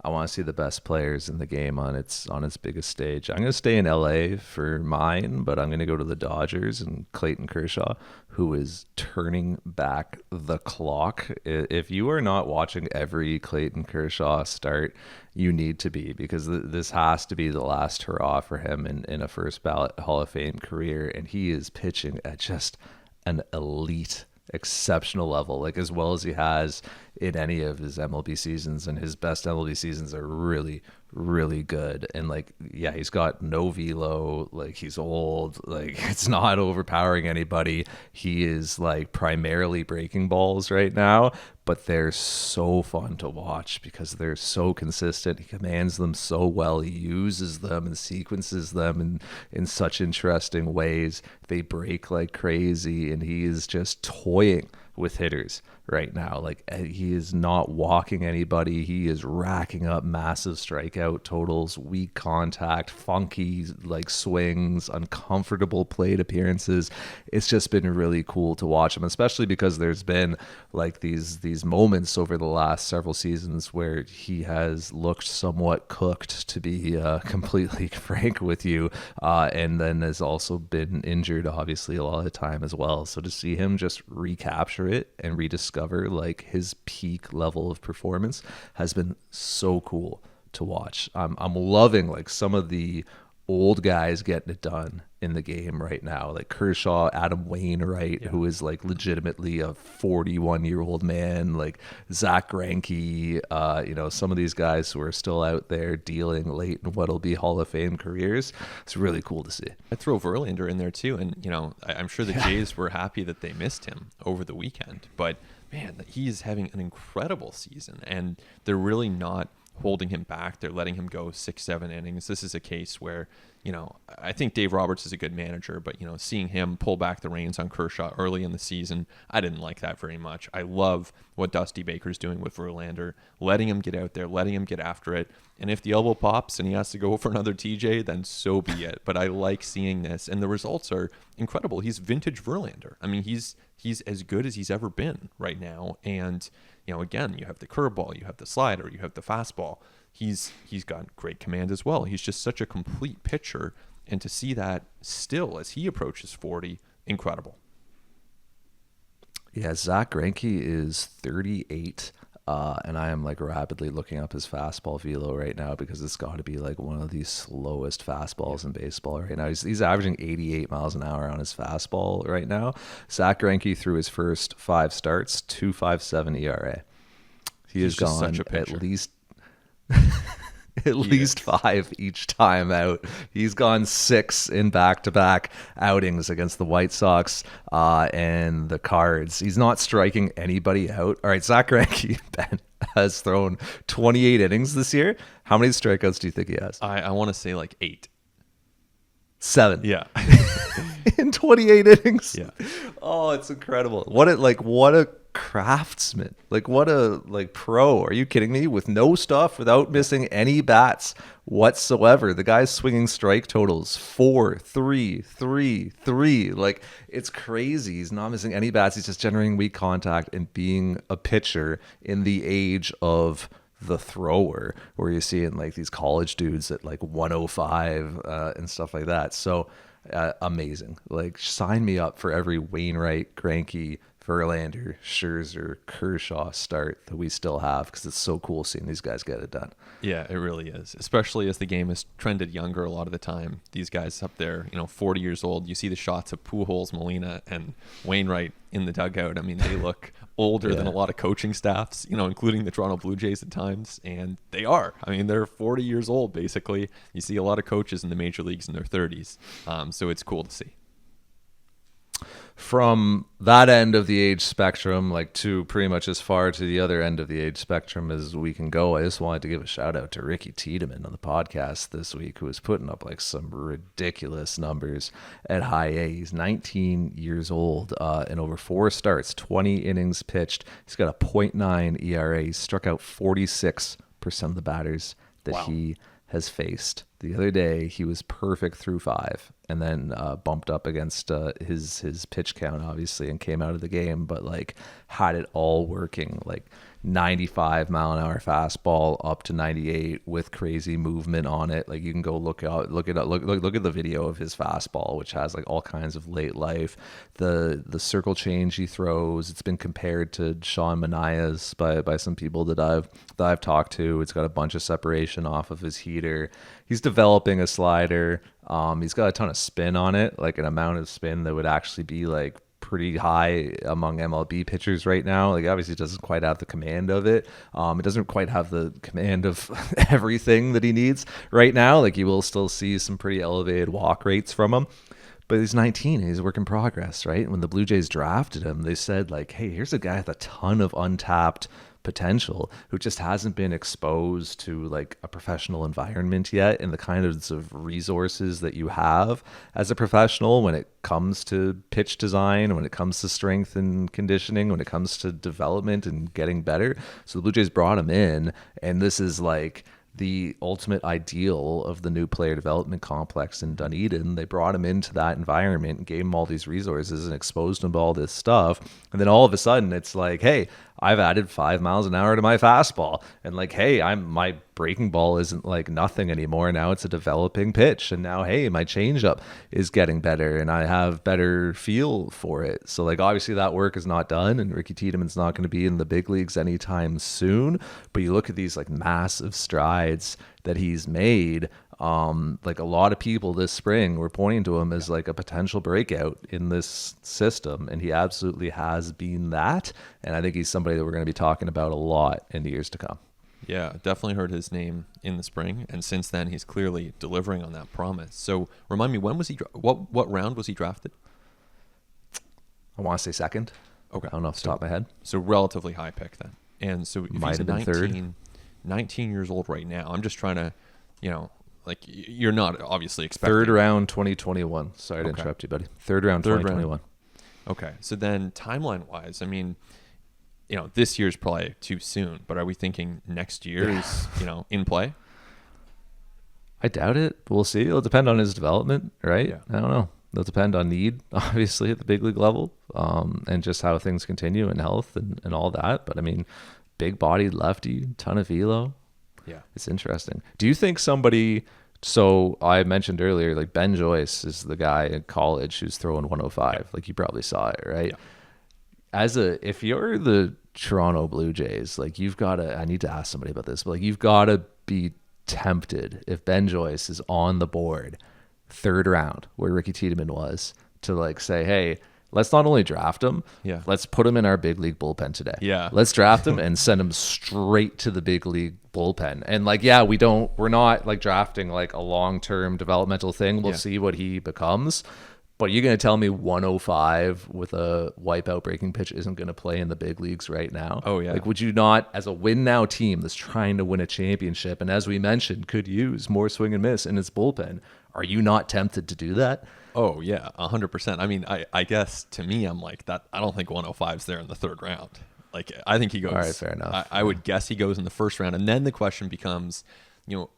I want to see the best players in the game on its biggest stage. I'm going to stay in LA for mine, but I'm going to go to the Dodgers and Clayton Kershaw, who is turning back the clock. If you are not watching every Clayton Kershaw start, you need to be, because this has to be the last hurrah for him in a first ballot Hall of Fame career. And he is pitching at just an elite, exceptional level, like as well as he has in any of his MLB seasons, and his best MLB seasons are really, really good. And like, yeah, he's got no velo, like he's old, like it's not overpowering anybody. He is like primarily breaking balls right now, but they're so fun to watch because they're so consistent. He commands them so well. He uses them and sequences them in such interesting ways. They break like crazy, and he is just toying with hitters right now. Like, he is not walking anybody. He is racking up massive strikeout totals, weak contact, funky like swings, uncomfortable plate appearances. It's just been really cool to watch him, especially because there's been like these moments over the last several seasons where he has looked somewhat cooked, to be completely frank with you, and then has also been injured obviously a lot of the time as well. So to see him just recapture it and rediscover like his peak level of performance has been so cool to watch. I'm loving like some of the old guys getting it done in the game right now, like Kershaw, Adam Wainwright, who is like legitimately a 41-year-old man, like Zach Greinke, some of these guys who are still out there dealing late in what'll be Hall of Fame careers. It's really cool to see. I throw Verlander in there too, and I'm sure the Jays were happy that they missed him over the weekend, but man, he's having an incredible season, and they're really not holding him back. They're letting him go 6-7 innings. This is a case where, I think Dave Roberts is a good manager, but, seeing him pull back the reins on Kershaw early in the season, I didn't like that very much. I love what Dusty Baker's doing with Verlander, letting him get out there, letting him get after it. And if the elbow pops and he has to go for another TJ, then so be it. But I like seeing this, and the results are incredible. He's vintage Verlander. I mean, he's as good as he's ever been right now. And, again, you have the curveball, you have the slider, you have the fastball. He's got great command as well. He's just such a complete pitcher. And to see that still as he approaches 40, incredible. Yeah, Zach Greinke is 38. And I am like rapidly looking up his fastball velo right now, because it's got to be like one of the slowest fastballs in baseball right now. He's averaging 88 miles an hour on his fastball right now. Zach Greinke, through his first 5 starts, 2.57 ERA. He's has gone at least least 5 each time out. He's gone 6 in back-to-back outings against the White Sox and the Cards. He's not striking anybody out. All right, Zach Greinke, Ben, has thrown 28 innings this year. How many strikeouts do you think he has? I want to say like 8. 7. Yeah. In 28 innings. Yeah. Oh, it's incredible. What a craftsman. Like, what a pro. Are you kidding me? With no stuff, without missing any bats whatsoever. The guy's swinging strike totals 4, 3, 3, 3. Like, it's crazy. He's not missing any bats. He's just generating weak contact and being a pitcher in the age of the thrower, where you're seeing like these college dudes at like 105 and stuff like that. So amazing. Like, sign me up for every Wainwright, Greinke, Verlander, Scherzer, Kershaw start that we still have, because it's so cool seeing these guys get it done. Yeah, it really is, especially as the game has trended younger a lot of the time. These guys up there, 40 years old, you see the shots of Pujols, Molina, and Wainwright in the dugout. I mean, they look older than Yeah. a lot of coaching staffs, including the Toronto Blue Jays at times. And they are. I mean, they're 40 years old, basically. You see a lot of coaches in the major leagues in their 30s. So it's cool to see. From that end of the age spectrum, like to pretty much as far to the other end of the age spectrum as we can go, I just wanted to give a shout out to Ricky Tiedemann on the podcast this week, who was putting up like some ridiculous numbers at high A. He's 19 years old and over 4 starts, 20 innings pitched. He's got a .9 ERA. He struck out 46% of the batters that he has faced. The other day, he was perfect through 5 and then bumped up against his pitch count, obviously, and came out of the game, but like had it all working, like 95 mile an hour fastball up to 98 with crazy movement on it. Like you can go look at the video of his fastball, which has like all kinds of late life. The circle change he throws, it's been compared to Sean Manaea's by some people that I've talked to. It's got a bunch of separation off of his heater. He's developing a slider. He's got a ton of spin on it, like an amount of spin that would actually be like pretty high among MLB pitchers right now. Like obviously it doesn't quite have the command of it. It doesn't quite have the command of everything that he needs right now. Like you will still see some pretty elevated walk rates from him. But he's 19 and he's a work in progress, right? When the Blue Jays drafted him, they said like, hey, here's a guy with a ton of untapped potential who just hasn't been exposed to like a professional environment yet, and the kinds of resources that you have as a professional when it comes to pitch design, when it comes to strength and conditioning, when it comes to development and getting better. So the Blue Jays brought him in, and this is like the ultimate ideal of the new player development complex in Dunedin. They brought him into that environment and gave him all these resources and exposed him to all this stuff. And then all of a sudden it's like, hey, I've added 5 miles an hour to my fastball. And like, hey, my breaking ball isn't like nothing anymore. Now it's a developing pitch. And now, hey, my changeup is getting better and I have better feel for it. So like, obviously that work is not done and Ricky Tiedemann's not going to be in the big leagues anytime soon. But you look at these like massive strides that he's made. Like a lot of people this spring were pointing to him as like a potential breakout in this system, and he absolutely has been that. And I think he's somebody that we're going to be talking about a lot in the years to come. Yeah, definitely heard his name in the spring, and since then he's clearly delivering on that promise. So remind me, when was he? What round was he drafted? I want to say second. Okay, I don't know off the top of my head. So relatively high pick then. And so if Might he's have been 19 years old right now, I'm just trying to, like you're not obviously expecting. Third round 2021. Sorry to interrupt you, buddy. Third round 2021. Okay. So then timeline wise, I mean, this year's probably too soon, but are we thinking next year is, in play? I doubt it. We'll see. It'll depend on his development, right? Yeah. I don't know. It'll depend on need, obviously, at the big league level, and just how things continue and health and all that. But I mean, big bodied lefty, ton of velo. Yeah. It's interesting. Do you think somebody, so I mentioned earlier, like Ben Joyce is the guy in college who's throwing 105. Yeah. Like you probably saw it, right? Yeah. If you're the Toronto Blue Jays, like I need to ask somebody about this, but like you've got to be tempted if Ben Joyce is on the board, third round, where Ricky Tiedemann was, to like say, hey, let's not only draft him, let's put him in our big league bullpen today. Yeah. Let's draft him and send him straight to the big league bullpen. And like, yeah, we're not like drafting like a long-term developmental thing. We'll see what he becomes. But you're going to tell me 105 with a wipeout breaking pitch isn't going to play in the big leagues right now? Oh, yeah. Like, would you not, as a win-now team that's trying to win a championship, and as we mentioned, could use more swing and miss in its bullpen, are you not tempted to do that? Oh, yeah, 100%. I mean, I guess to me, I'm like that. I don't think 105's there in the third round. Like, I think he goes. All right, fair enough. I would guess he goes in the first round. And then the question becomes,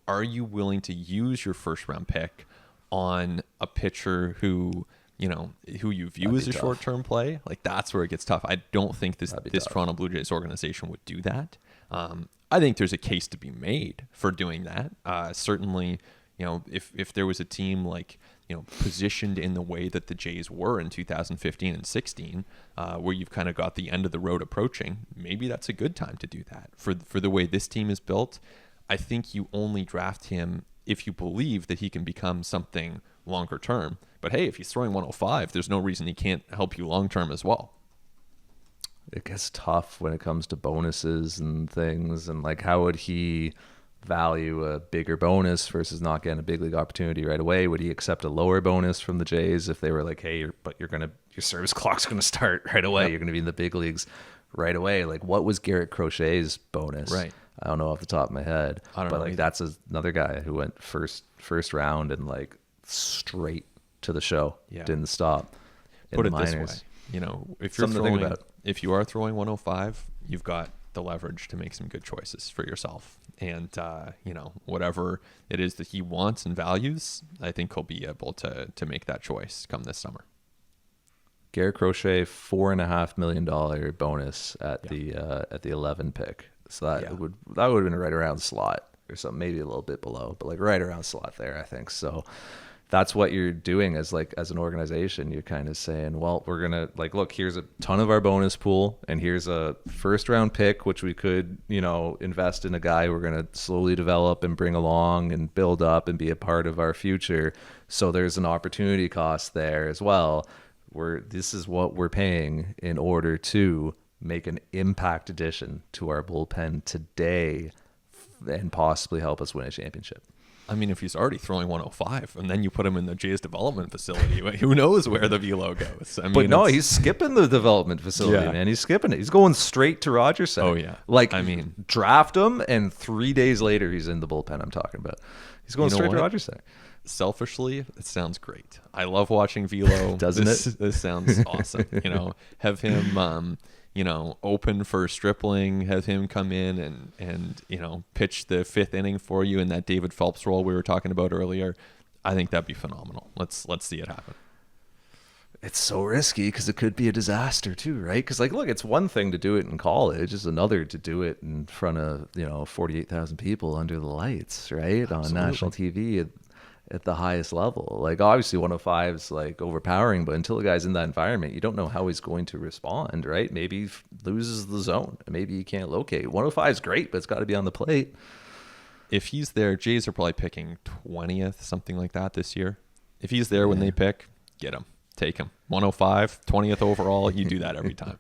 are you willing to use your first round pick on a pitcher who you view as a short-term play? Like, that's where it gets tough. I don't think this Toronto Blue Jays organization would do that. I think there's a case to be made for doing that. Certainly, if there was a team like, positioned in the way that the Jays were in 2015 and 16, where you've kind of got the end of the road approaching, maybe that's a good time to do that. For the way this team is built, I think you only draft him if you believe that he can become something longer term. But hey, if he's throwing 105, there's no reason he can't help you long term as well. it gets tough when it comes to bonuses and things, and like how would he value a bigger bonus versus not getting a big league opportunity right away? Would he accept a lower bonus from the Jays if they were like, hey, your service clock's gonna start right away, Yep. you're gonna be in the big leagues right away? Like, what was Garrett Crochet's bonus? Right. I don't know off the top of my head, I don't but know like either. that's another guy who went first round and like straight to the show, Yeah. didn't stop in Put the it minors. this way, you know, if you're Something to think throwing, about. if you are throwing 105, you've got the leverage to make some good choices for yourself. And, you know, whatever it is that he wants and values, I think he'll be able to make that choice come this summer. Garrett Crochet, $4.5 million bonus at Yeah. the 11 pick. So that Yeah. would have been right around slot or something, maybe a little bit below, but like right around slot there, I think. So that's what you're doing as an organization. You're kind of saying, well, we're gonna like, look, here's a ton of our bonus pool, and here's a first round pick, which we could, you know, invest in a guy we're gonna slowly develop and bring along and build up and be a part of our future. So there's an opportunity cost there as well. This is what we're paying in order to make an impact addition to our bullpen today and possibly help us win a championship. I mean, if he's already throwing 105 and then you put him in the Jays development facility, who knows where the velo goes? I mean, But no, he's skipping the development facility, Yeah. man. He's skipping it. He's going straight to Rogers Center. Oh, yeah. Like, I mean, draft him, and 3 days later, he's in the bullpen I'm talking about. He's going You know straight to what? Rogers Center. selfishly, it sounds great. I love watching velo. Doesn't it? This sounds awesome. You know, have him, you know, open for Stripling, have him come in and you know, pitch the fifth inning for you in that David Phelps role we were talking about earlier. I think that'd be phenomenal. Let's see it happen. It's so risky because it could be a disaster too, right? Because like, look, it's one thing to do it in college; it's another to do it in front of 48,000 people under the lights, right? Absolutely. On national TV at the highest level. Like, obviously 105 is like overpowering, but until the guy's in that environment, you don't know how he's going to respond, right? Maybe he loses the zone, maybe he can't locate. 105 is great, but it's got to be on the plate. If he's there, Jays are probably picking 20th, something like that this year. If he's there when they pick, get him. Take him. 105, 20th overall. You do that every time.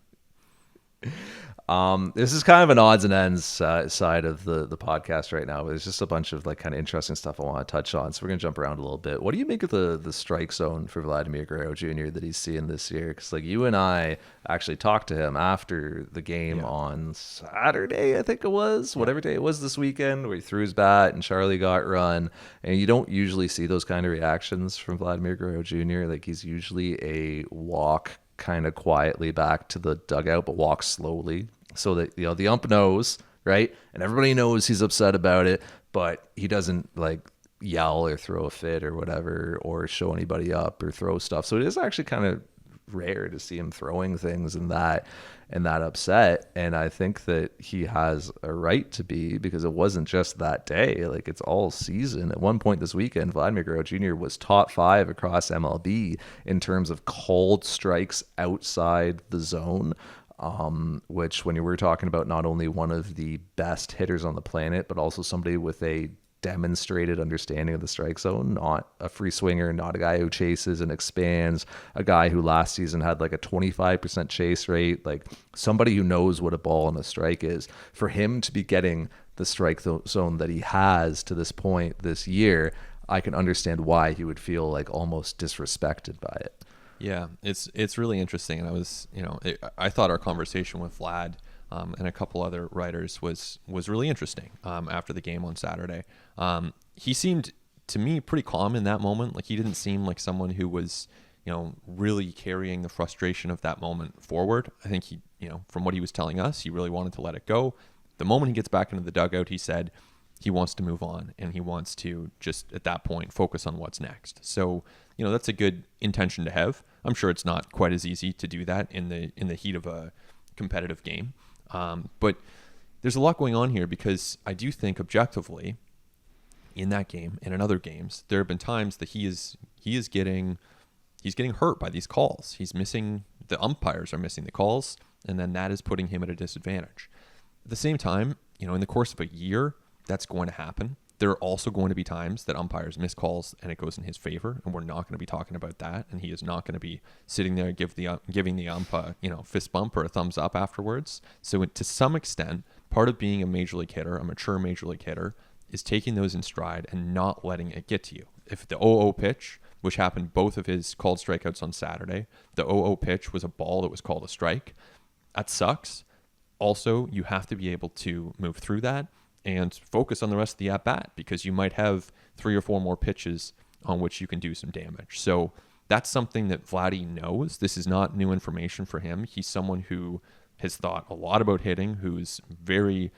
This is kind of an odds and ends side of the podcast right now. But there's just a bunch of like kind of interesting stuff I want to touch on. So we're gonna jump around a little bit. What do you make of the strike zone for Vladimir Guerrero Jr. that he's seeing this year? Because like you and I actually talked to him after the game on Saturday, I think it was, whatever day it was this weekend, where he threw his bat and Charlie got run. And you don't usually see those kind of reactions from Vladimir Guerrero Jr. Like he's usually a walk kind of quietly back to the dugout, but walk slowly so that the ump knows, right? And everybody knows he's upset about it, but he doesn't like yell or throw a fit or whatever or show anybody up or throw stuff. So it is actually kind of rare to see him throwing things and that upset. And I think that he has a right to be, because it wasn't just that day. Like, it's all season. At one point this weekend, Vladimir Guerrero Jr. was top 5 across MLB in terms of called strikes outside the zone. Which, when you were talking about not only one of the best hitters on the planet, but also somebody with a demonstrated understanding of the strike zone, not a free swinger, not a guy who chases and expands, a guy who last season had like a 25% chase rate, like somebody who knows what a ball and a strike is. For him to be getting the strike zone that he has to this point this year, I can understand why he would feel like almost disrespected by it. Yeah, it's really interesting. And I was, I thought our conversation with Vlad and a couple other writers was really interesting after the game on Saturday. He seemed to me pretty calm in that moment. Like, he didn't seem like someone who was, really carrying the frustration of that moment forward. I think he, from what he was telling us, he really wanted to let it go. The moment he gets back into the dugout, he said he wants to move on and he wants to just at that point focus on what's next. So, that's a good intention to have. I'm sure it's not quite as easy to do that in the heat of a competitive game. But there's a lot going on here, because I do think objectively in that game and in other games, there have been times that he's getting hurt by these calls. The umpires are missing the calls, and then that is putting him at a disadvantage. At the same time, in the course of a year, that's going to happen. There are also going to be times that umpires miss calls and it goes in his favor, and we're not going to be talking about that. And he is not going to be sitting there giving the ump a fist bump or a thumbs up afterwards. So to some extent, part of being a major league hitter, a mature major league hitter, is taking those in stride and not letting it get to you. If the 0-0 pitch, which happened both of his called strikeouts on Saturday, the 0-0 pitch was a ball that was called a strike, that sucks. Also, you have to be able to move through that and focus on the rest of the at-bat, because you might have 3 or 4 more pitches on which you can do some damage. So that's something that Vladdy knows. This is not new information for him. He's someone who has thought a lot about hitting, who's very,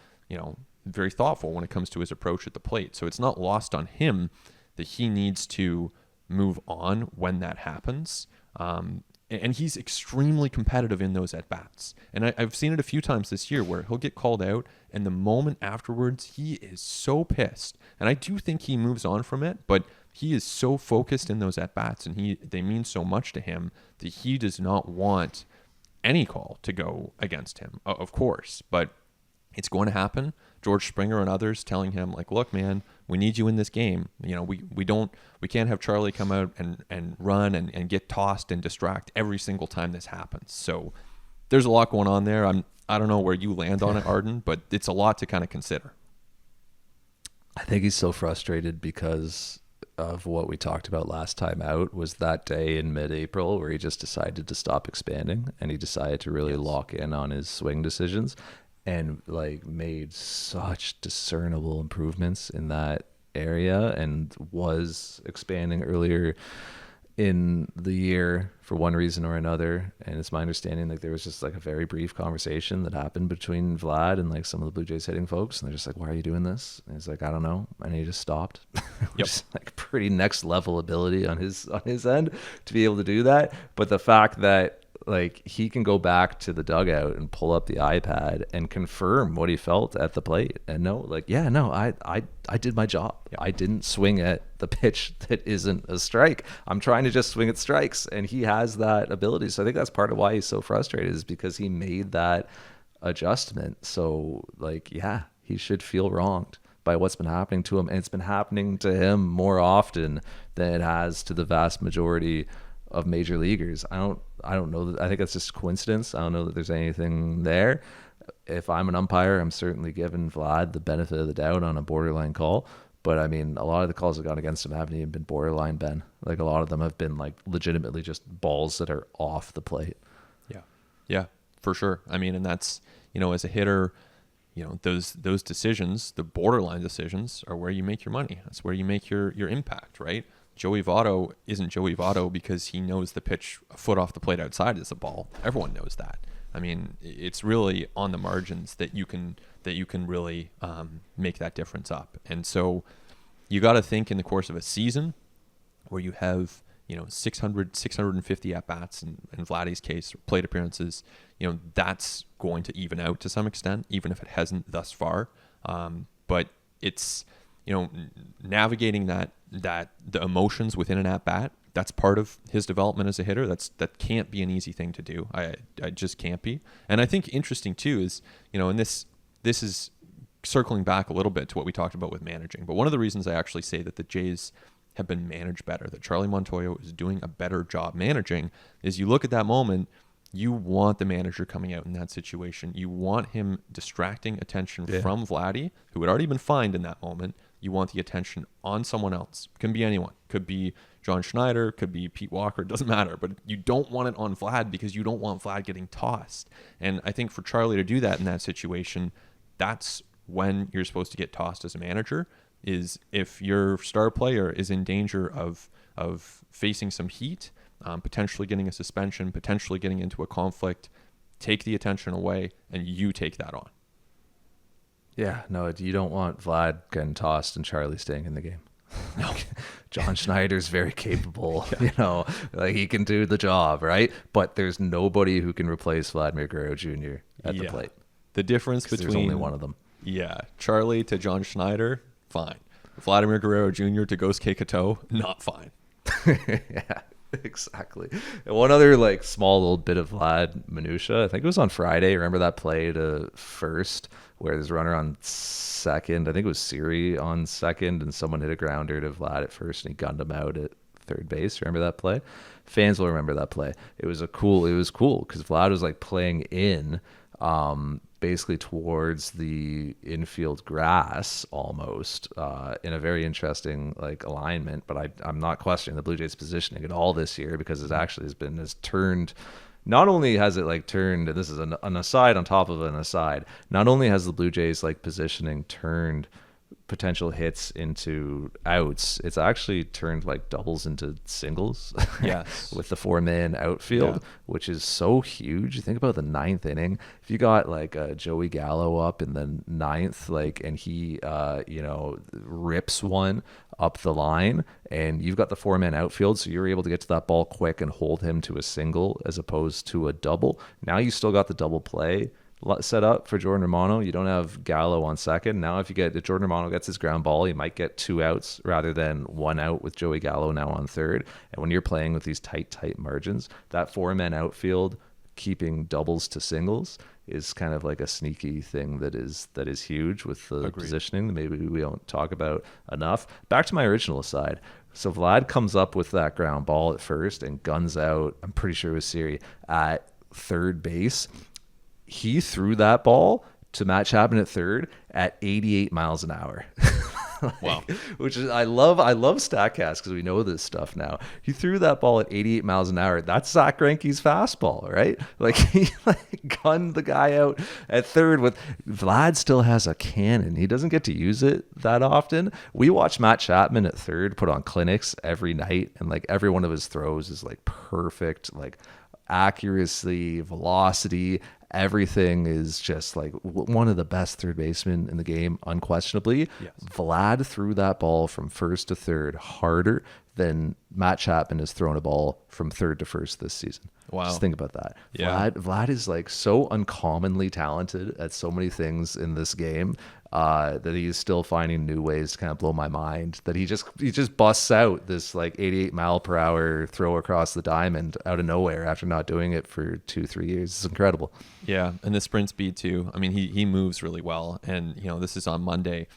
very thoughtful when it comes to his approach at the plate. So it's not lost on him that he needs to move on when that happens. And he's extremely competitive in those at-bats. And I've seen it a few times this year where he'll get called out, and the moment afterwards, he is so pissed. And I do think he moves on from it, but he is so focused in those at-bats, and they mean so much to him that he does not want any call to go against him, of course. But it's going to happen. George Springer and others telling him, like, look, man, we need you in this game. We can't have Charlie come out and run and get tossed and distract every single time this happens. So there's a lot going on there. I don't know where you land on it, Arden, but it's a lot to kind of consider. I think he's so frustrated because of what we talked about last time out, was that day in mid-April where he just decided to stop expanding, and he decided to really lock in on his swing decisions, and like made such discernible improvements in that area, and was expanding earlier in the year for one reason or another. And it's my understanding like there was just like a very brief conversation that happened between Vlad and like some of the Blue Jays hitting folks, and they're just like, why are you doing this? And he's like, I don't know. And he just stopped. Which is like pretty next level ability on his end to be able to do that. But the fact that like he can go back to the dugout and pull up the iPad and confirm what he felt at the plate and know, like, yeah, no, I did my job. I didn't swing at the pitch that isn't a strike. I'm trying to just swing at strikes, and he has that ability. So I think that's part of why he's so frustrated, is because he made that adjustment. So like, yeah, he should feel wronged by what's been happening to him, and it's been happening to him more often than it has to the vast majority of major leaguers. I don't know that. I think that's just coincidence. I don't know that there's anything there. If I'm an umpire, I'm certainly giving Vlad the benefit of the doubt on a borderline call. But I mean, a lot of the calls that gone against him haven't even been borderline, Ben. Like a lot of them have been like legitimately just balls that are off the plate. Yeah, for sure. I mean, and that's, as a hitter, those decisions, the borderline decisions, are where you make your money. That's where you make your impact, right? Joey Votto isn't Joey Votto because he knows the pitch a foot off the plate outside is a ball. Everyone knows that. I mean, it's really on the margins that you can really make that difference up. And so you got to think in the course of a season where you have 650 at-bats in Vladdy's case, plate appearances, that's going to even out to some extent, even if it hasn't thus far. But it's, navigating that the emotions within an at-bat, that's part of his development as a hitter. That can't be an easy thing to do. I just can't be. And I think interesting too is, and this is circling back a little bit to what we talked about with managing. But one of the reasons I actually say that the Jays have been managed better, that Charlie Montoyo is doing a better job managing, is you look at that moment, you want the manager coming out in that situation. You want him distracting attention from Vladdy, who had already been fined in that moment. You want the attention on someone else. Can be anyone. Could be John Schneider, could be Pete Walker, it doesn't matter. But you don't want it on Vlad because you don't want Vlad getting tossed. And I think for Charlie to do that in that situation, that's when you're supposed to get tossed as a manager, is if your star player is in danger of facing some heat, potentially getting a suspension, potentially getting into a conflict, take the attention away and you take that on. Yeah, no, you don't want Vlad getting tossed and Charlie staying in the game. No. John Schneider's very capable, like he can do the job, right? But there's nobody who can replace Vladimir Guerrero Jr. at the plate. The difference between... There's only one of them. Yeah, Charlie to John Schneider, fine. Vladimir Guerrero Jr. to Ghost K. Kato, not fine. Yeah. Exactly. And one other like small little bit of Vlad minutia. I think it was on Friday. Remember that play to first where there's a runner on second. I think it was Siri on second, and someone hit a grounder to Vlad at first, and he gunned him out at third base. Remember that play? Fans will remember that play. It was cool because Vlad was like playing in, basically towards the infield grass almost, in a very interesting like alignment. But I'm not questioning the Blue Jays positioning at all this year, because it actually has turned. Not only has it like turned, this is an aside on top of an aside, not only has the Blue Jays like positioning turned potential hits into outs, it's actually turned like doubles into singles. Yes. With the 4-man outfield, Yeah. which is so huge. You think about the ninth inning, if you got like Joey Gallo up in the ninth, like, and he rips one up the line, and you've got the 4-man outfield, so you're able to get to that ball quick and hold him to a single as opposed to a double. Now you still got the double play set up for Jordan Romano. You don't have Gallo on second. Now if Jordan Romano gets his ground ball, you might get 2 outs rather than 1 out with Joey Gallo now on third. And when you're playing with these tight margins, that 4-man outfield keeping doubles to singles is kind of like a sneaky thing that is huge with the positioning that maybe we don't talk about enough. Back to my original aside. So Vlad comes up with that ground ball at first and guns out, I'm pretty sure it was Siri, at third base. He threw that ball to Matt Chapman at third at 88 miles an hour. Wow. Which is, I love StatCast because we know this stuff now. He threw that ball at 88 miles an hour. That's Zach Greinke's fastball, right? Like, he like gunned the guy out at third. With Vlad still has a cannon. He doesn't get to use it that often. We watch Matt Chapman at third put on clinics every night, and like every one of his throws is like perfect, like accuracy, velocity, everything is just like one of the best third basemen in the game, unquestionably. Yes. Vlad threw that ball from first to third harder than Matt Chapman has thrown a ball from third to first this season. Wow. Just think about that. Yeah. Vlad is like so uncommonly talented at so many things in this game, that he's still finding new ways to kind of blow my mind. That he just busts out this like 88 mile per hour throw across the diamond out of nowhere after not doing it for 2-3 years. It's incredible. Yeah, and the sprint speed too. I mean, he moves really well, and this is on Monday.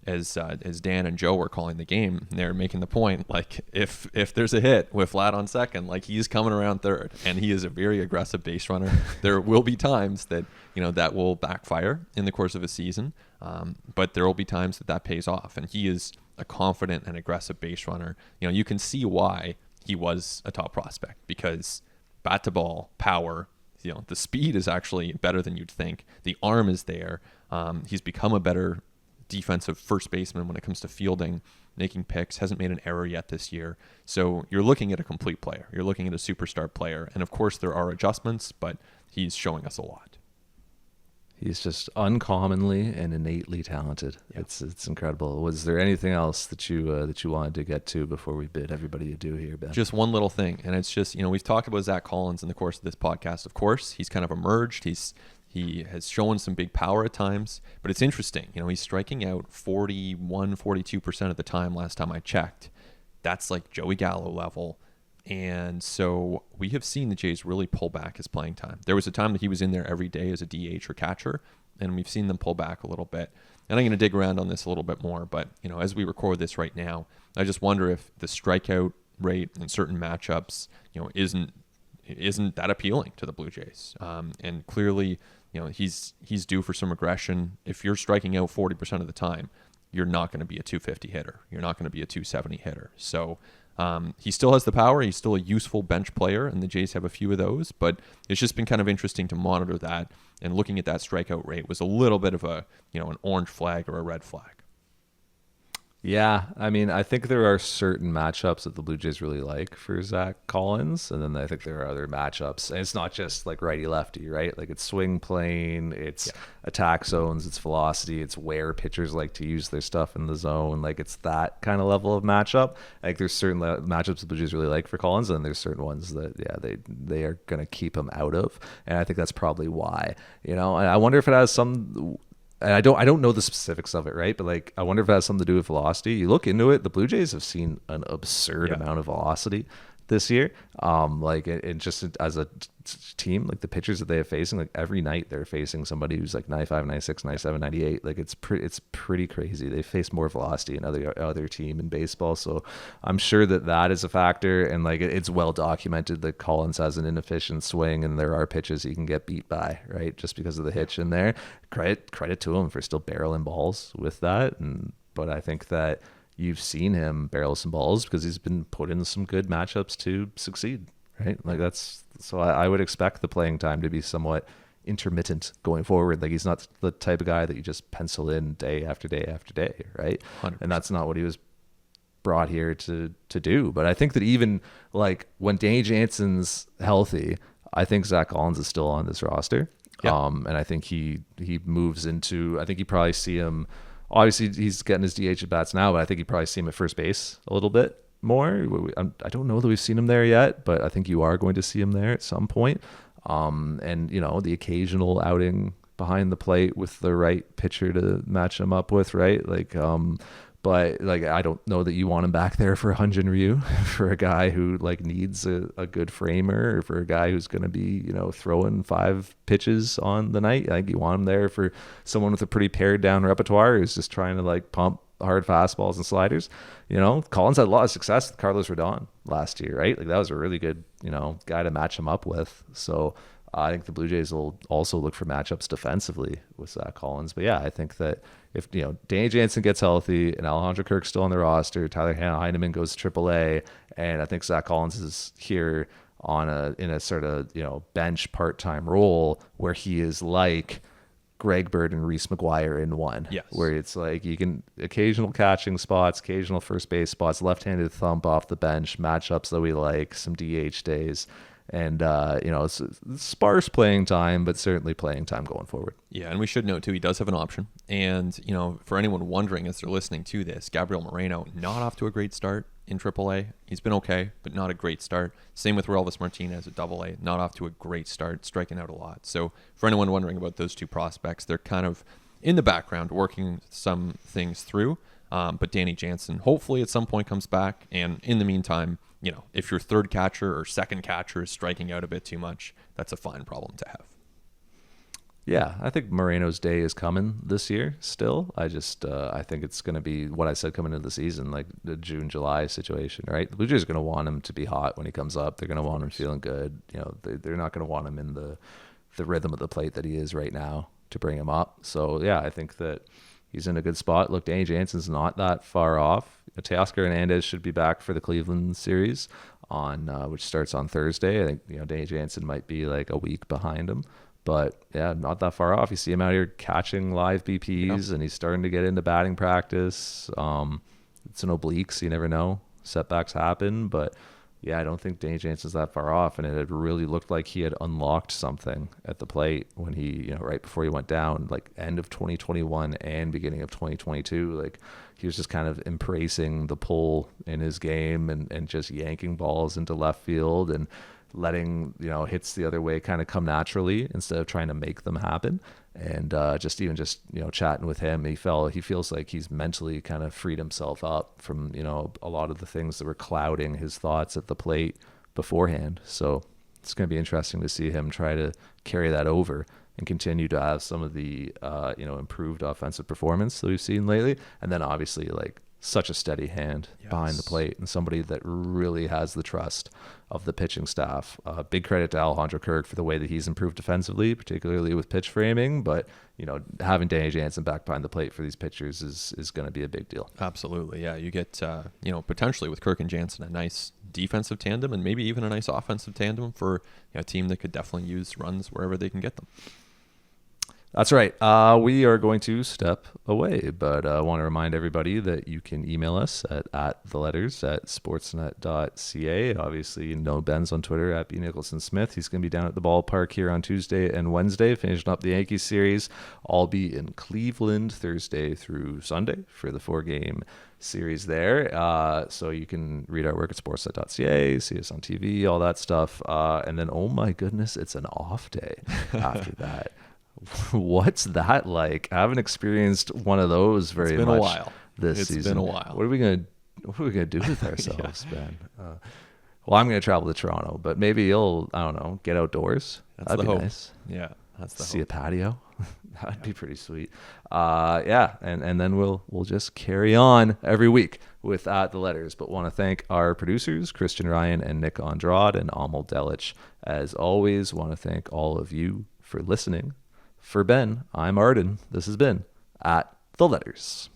As Dan and Joe were calling the game, they're making the point, like, if there's a hit with Vlad on second, like, he's coming around third, and he is a very aggressive base runner. There will be times that that will backfire in the course of a season, but there will be times that pays off, and he is a confident and aggressive base runner. You can see why he was a top prospect, because bat to ball power, the speed is actually better than you'd think. The arm is there. He's become a better defensive first baseman when it comes to fielding, making picks, hasn't made an error yet this year. So you're looking at a complete player. You're looking at a superstar player. And of course there are adjustments, but he's showing us a lot. He's just uncommonly and innately talented. Yeah. It's incredible. Was there anything else that you wanted to get to before we bid everybody adieu here, Ben? Just one little thing. And it's just, we've talked about Zach Collins in the course of this podcast. Of course, he's kind of emerged. He has shown some big power at times, but it's interesting. He's striking out 42% of the time last time I checked. That's like Joey Gallo level. And so we have seen the Jays really pull back his playing time. There was a time that he was in there every day as a DH or catcher, and we've seen them pull back a little bit. And I'm going to dig around on this a little bit more, but as we record this right now, I just wonder if the strikeout rate in certain matchups, isn't that appealing to the Blue Jays. And clearly, he's due for some regression. If you're striking out 40% of the time, you're not going to be a 250 hitter. You're not going to be a 270 hitter. So he still has the power. He's still a useful bench player, and the Jays have a few of those. But it's just been kind of interesting to monitor that, and looking at that strikeout rate was a little bit of a an orange flag or a red flag. Yeah, I mean, I think there are certain matchups that the Blue Jays really like for Zach Collins, and then I think there are other matchups, and it's not just like righty-lefty, right? Like it's swing plane, it's attack zones, it's velocity, it's where pitchers like to use their stuff in the zone. Like it's that kind of level of matchup. Like there's certain matchups the Blue Jays really like for Collins, and then there's certain ones that they are going to keep him out of, and I think that's probably why. And I wonder if it has some. And I don't know the specifics of it, right? But like, I wonder if it has something to do with velocity. You look into it, the Blue Jays have seen an absurd amount of velocity this year. And just as a team, like the pitchers that they are facing, like every night they're facing somebody who's like 95, 96, 97, 98. Like it's pretty crazy. They face more velocity than other team in baseball. So I'm sure that is a factor. And like it's well documented that Collins has an inefficient swing, and there are pitches he can get beat by, right? Just because of the hitch in there. Credit to him for still barreling balls with that. But I think that you've seen him barrel some balls because he's been put in some good matchups to succeed, right? Like so I would expect the playing time to be somewhat intermittent going forward. Like he's not the type of guy that you just pencil in day after day after day, right? 100%. And that's not what he was brought here to do. But I think that even like when Danny Jansen's healthy, I think Zach Collins is still on this roster. Yeah. And I think he moves into, I think you probably see him. Obviously, he's getting his DH at bats now, but I think you probably see him at first base a little bit more. I don't know that we've seen him there yet, but I think you are going to see him there at some point. And, the occasional outing behind the plate with the right pitcher to match him up with, right? But like I don't know that you want him back there for Hyun-Jin Ryu, for a guy who like needs a good framer, or for a guy who's going to be throwing 5 pitches on the night. I think you want him there for someone with a pretty pared down repertoire who's just trying to like pump hard fastballs and sliders. Collins had a lot of success with Carlos Rodon last year, right? Like that was a really good guy to match him up with. So I think the Blue Jays will also look for matchups defensively with Zach Collins. But yeah, I think that if Danny Jansen gets healthy and Alejandro Kirk's still on the roster, Tyler Heineman goes to AAA, and I think Zach Collins is here in a sort of bench part-time role where he is like Greg Bird and Reese McGuire in one. Yes. Where it's like you can occasional catching spots, occasional first base spots, left-handed thump off the bench, matchups that we like, some DH days. And, it's sparse playing time, but certainly playing time going forward. Yeah, and we should note, too, he does have an option. And, for anyone wondering as they're listening to this, Gabriel Moreno, not off to a great start in AAA. He's been okay, but not a great start. Same with Relvis Martinez at AA, not off to a great start, striking out a lot. So for anyone wondering about those two prospects, they're kind of in the background working some things through. But Danny Jansen hopefully at some point comes back. And in the meantime, if your third catcher or second catcher is striking out a bit too much, that's a fine problem to have. Yeah, I think Moreno's day is coming this year still. I think it's going to be what I said coming into the season, like the June, July situation, right? The Blue Jays are going to want him to be hot when he comes up. They're going to want him feeling good. They're not going to want him in the rhythm of the plate that he is right now to bring him up. So, yeah, I think that he's in a good spot. Look, Danny Jansen's not that far off. Teoscar Hernandez should be back for the Cleveland series which starts on Thursday. I think Danny Jansen might be like a week behind him, but yeah, not that far off. You see him out here catching live BPs, and he's starting to get into batting practice. It's an oblique, so you never know. Setbacks happen, but yeah, I don't think Danny Jansen's that far off, and it had really looked like he had unlocked something at the plate when he, right before he went down, like end of 2021 and beginning of 2022. Like he was just kind of embracing the pull in his game and just yanking balls into left field and letting hits the other way kind of come naturally instead of trying to make them happen. And just chatting with him, he feels like he's mentally kind of freed himself up from a lot of the things that were clouding his thoughts at the plate beforehand. So it's going to be interesting to see him try to carry that over and continue to have some of the improved offensive performance that we've seen lately. And then obviously like such a steady hand behind the plate and somebody that really has the trust of the pitching staff. Big credit to Alejandro Kirk for the way that he's improved defensively, particularly with pitch framing. But, having Danny Jansen back behind the plate for these pitchers is going to be a big deal. Absolutely. Yeah. You get, potentially with Kirk and Jansen, a nice defensive tandem and maybe even a nice offensive tandem for a team that could definitely use runs wherever they can get them. That's right. We are going to step away, but I want to remind everybody that you can email us at sportsnet.ca. Obviously, Ben's on Twitter at @BNicholsonSmith. He's going to be down at the ballpark here on Tuesday and Wednesday, finishing up the Yankees series. I'll be in Cleveland Thursday through Sunday for the 4-game series there. So you can read our work at sportsnet.ca, see us on TV, all that stuff. And then, oh my goodness, it's an off day after that. What's that like? I haven't experienced one of those very much. It's been a while. This season. It's been a while. What are we gonna do with ourselves, Ben? Well, I'm going to travel to Toronto, but maybe you'll, I don't know, get outdoors. That's That'd the be hope. nice. Yeah, that's the See hope. a patio. That'd be pretty sweet. Yeah, and then we'll just carry on every week with At the Letters. But want to thank our producers, Christian Ryan and Nick Andrade and Amal Delich. As always, want to thank all of you for listening. For Ben, I'm Arden. This has been At the Letters.